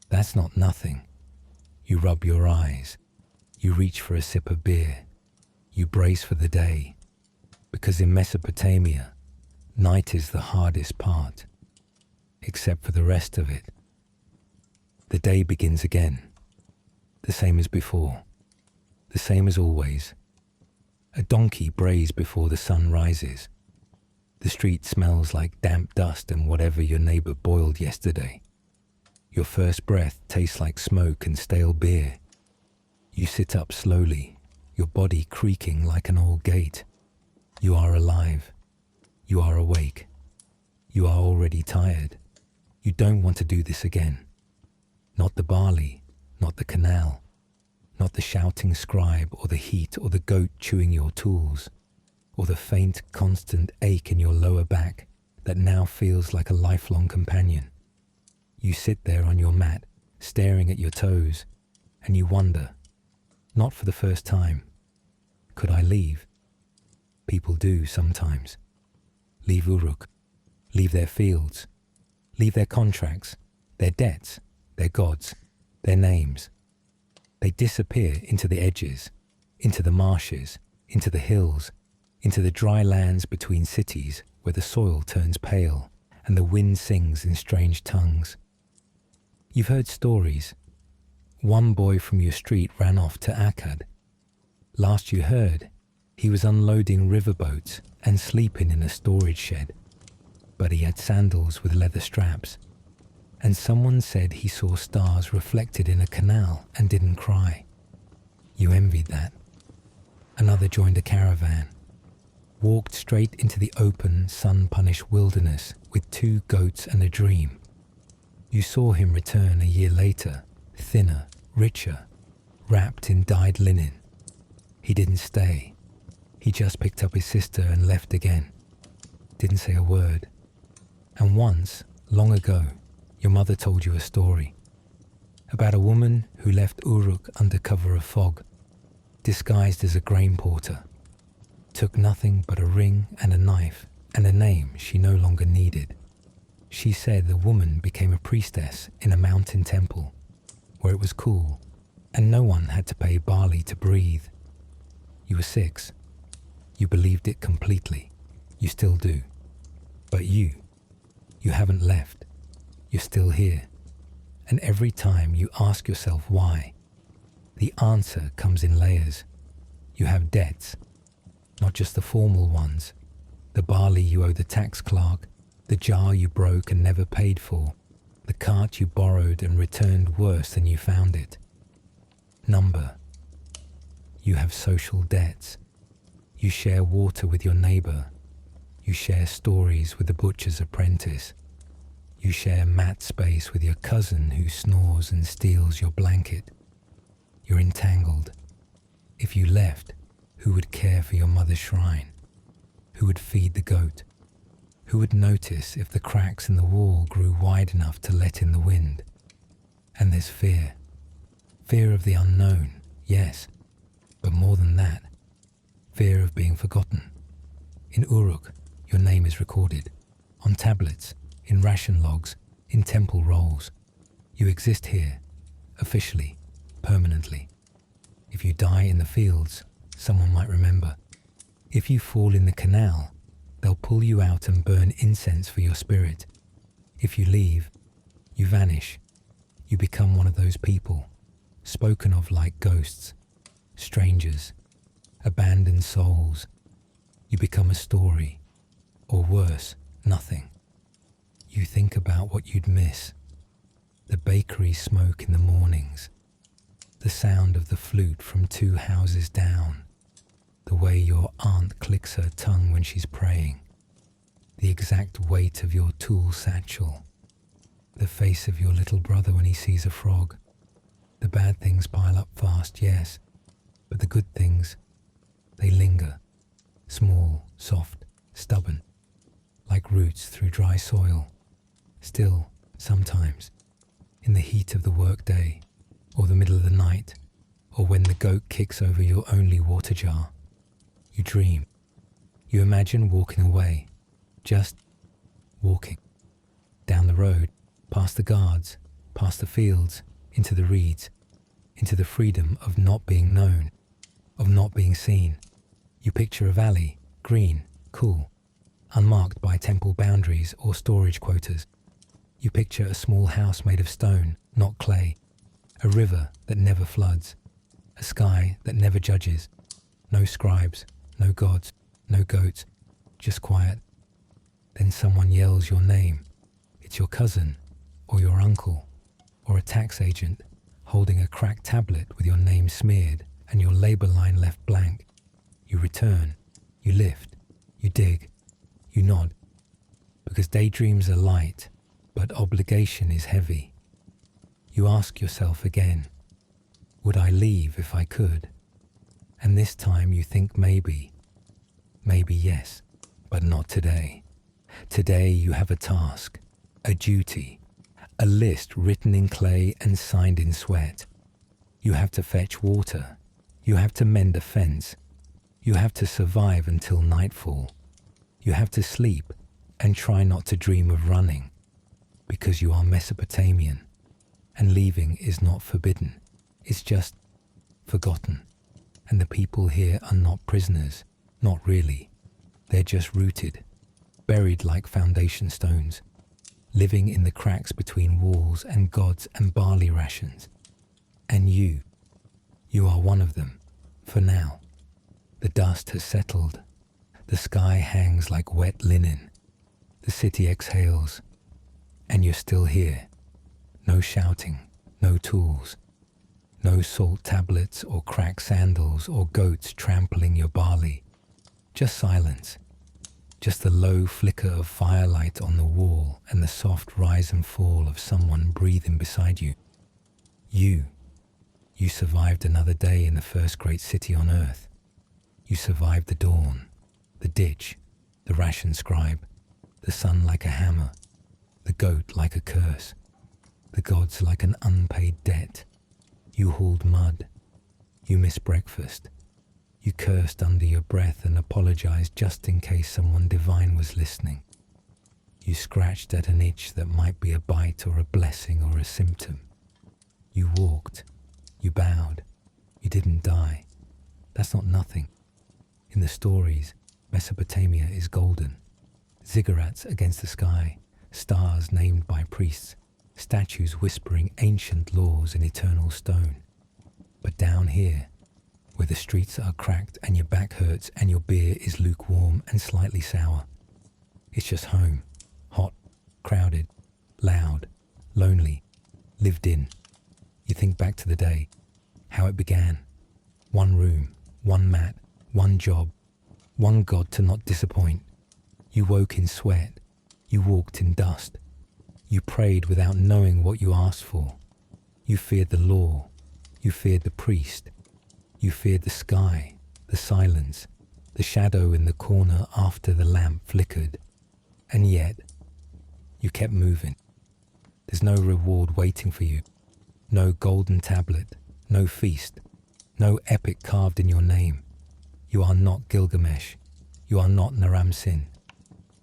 That's not nothing. You rub your eyes. You reach for a sip of beer. You brace for the day. Because in Mesopotamia, night is the hardest part. Except for the rest of it. The day begins again. The same as before. The same as always. A donkey brays before the sun rises. The street smells like damp dust and whatever your neighbor boiled yesterday. Your first breath tastes like smoke and stale beer. You sit up slowly, your body creaking like an old gate. You are alive. You are awake. You are already tired. You don't want to do this again. Not the barley, not the canal, not the shouting scribe or the heat or the goat chewing your tools, or the faint, constant ache in your lower back that now feels like a lifelong companion. You sit there on your mat, staring at your toes, and you wonder, not for the first time, could I leave? People do sometimes. Leave Uruk, leave their fields, leave their contracts, their debts, their gods, their names. They disappear into the edges, into the marshes, into the hills, into the dry lands between cities where the soil turns pale and the wind sings in strange tongues. You've heard stories. One boy from your street ran off to Akkad. Last you heard, he was unloading riverboats and sleeping in a storage shed. But he had sandals with leather straps. And someone said he saw stars reflected in a canal and didn't cry. You envied that. Another joined a caravan, walked straight into the open, sun-punished wilderness with 2 goats and a dream. You saw him return a year later, thinner, richer, wrapped in dyed linen. He didn't stay. He just picked up his sister and left again. Didn't say a word. And once, long ago, your mother told you a story about a woman who left Uruk under cover of fog, disguised as a grain porter, took nothing but a ring and a knife and a name she no longer needed. She said the woman became a priestess in a mountain temple where it was cool and no one had to pay barley to breathe. You were 6. You believed it completely. You still do. But you haven't left. You're still here. And every time you ask yourself why, the answer comes in layers. You have debts, not just the formal ones. The barley you owe the tax clerk, the jar you broke and never paid for, the cart you borrowed and returned worse than you found it. Number. You have social debts. You share water with your neighbor. You share stories with the butcher's apprentice. You share mat space with your cousin who snores and steals your blanket. You're entangled. If you left, who would care for your mother's shrine? Who would feed the goat? Who would notice if the cracks in the wall grew wide enough to let in the wind? And there's fear. Fear of the unknown, yes. But more than that, fear of being forgotten. In Uruk, your name is recorded. On tablets, in ration logs, in temple rolls. You exist here, officially, permanently. If you die in the fields, someone might remember. If you fall in the canal, they'll pull you out and burn incense for your spirit. If you leave, you vanish. You become one of those people, spoken of like ghosts, strangers, abandoned souls. You become a story, or worse, nothing. you think about what you'd miss. The bakery smoke in the mornings, the sound of the flute from 2 houses down, the way your aunt clicks her tongue when she's praying, the exact weight of your tool satchel, the face of your little brother when he sees a frog. The bad things pile up fast, yes, but the good things, they linger, small, soft, stubborn, like roots through dry soil. Still, sometimes, in the heat of the workday, or the middle of the night, or when the goat kicks over your only water jar, you dream. You imagine walking away, just walking, down the road, past the guards, past the fields, into the reeds, into the freedom of not being known, of not being seen. You picture a valley, green, cool, unmarked by temple boundaries or storage quotas. You picture a small house made of stone, not clay, a river that never floods, a sky that never judges, no scribes, no gods, no goats, just quiet. Then someone yells your name. It's your cousin, or your uncle, or a tax agent holding a cracked tablet with your name smeared and your labor line left blank. You return, you lift, you dig, you nod, because daydreams are light, but obligation is heavy. You ask yourself again, would I leave if I could? And this time you think maybe yes, but not today. Today you have a task, a duty, a list written in clay and signed in sweat. You have to fetch water. You have to mend a fence. You have to survive until nightfall. You have to sleep and try not to dream of running, because you are Mesopotamian, and leaving is not forbidden. It's just forgotten. And the people here are not prisoners, not really. They're just rooted, buried like foundation stones, living in the cracks between walls and gods and barley rations. And you are one of them, for now. The dust has settled. The sky hangs like wet linen. The city exhales. And you're still here. No shouting, no tools, no salt tablets or cracked sandals or goats trampling your barley. Just silence. Just the low flicker of firelight on the wall and the soft rise and fall of someone breathing beside you. You survived another day in the first great city on earth. You survived the dawn, the ditch, the ration scribe, the sun like a hammer, the goat like a curse, the gods like an unpaid debt. You hauled mud. You missed breakfast. You cursed under your breath and apologized just in case someone divine was listening. You scratched at an itch that might be a bite or a blessing or a symptom. You walked. You bowed. You didn't die. That's not nothing. In the stories, Mesopotamia is golden. Ziggurats against the sky, stars named by priests, statues whispering ancient laws in eternal stone. But down here, where the streets are cracked and your back hurts and your beer is lukewarm and slightly sour, it's just home, hot, crowded, loud, lonely, lived in. You think back to the day, how it began. One room, one mat, one job, one God to not disappoint. You woke in sweat. You walked in dust. You prayed without knowing what you asked for. You feared the law. You feared the priest. You feared the sky, the silence, the shadow in the corner after the lamp flickered. And yet, you kept moving. There's no reward waiting for you. No golden tablet, no feast, no epic carved in your name. You are not Gilgamesh. You are not Naram-Sin.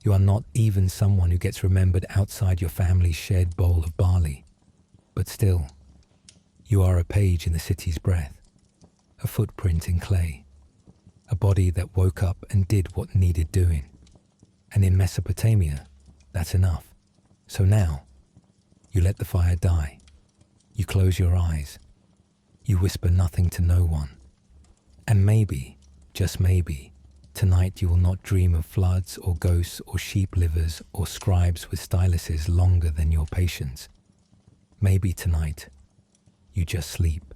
You are not even someone who gets remembered outside your family's shared bowl of barley. But still, you are a page in the city's breath, a footprint in clay, a body that woke up and did what needed doing. And in Mesopotamia, that's enough. So now, you let the fire die. You close your eyes. You whisper nothing to no one. And maybe, just maybe, Tonight you will not dream of floods or ghosts or sheep livers or scribes with styluses longer than your patience. Maybe tonight you just sleep,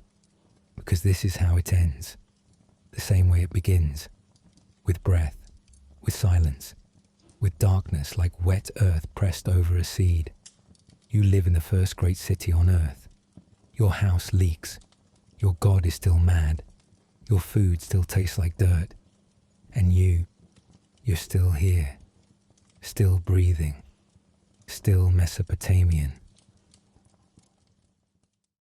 because this is how it ends, the same way it begins, with breath, with silence, with darkness like wet earth pressed over a seed. You live in the first great city on earth. Your house leaks. Your God is still mad. Your food still tastes like dirt. And you're still here, still breathing, still Mesopotamian.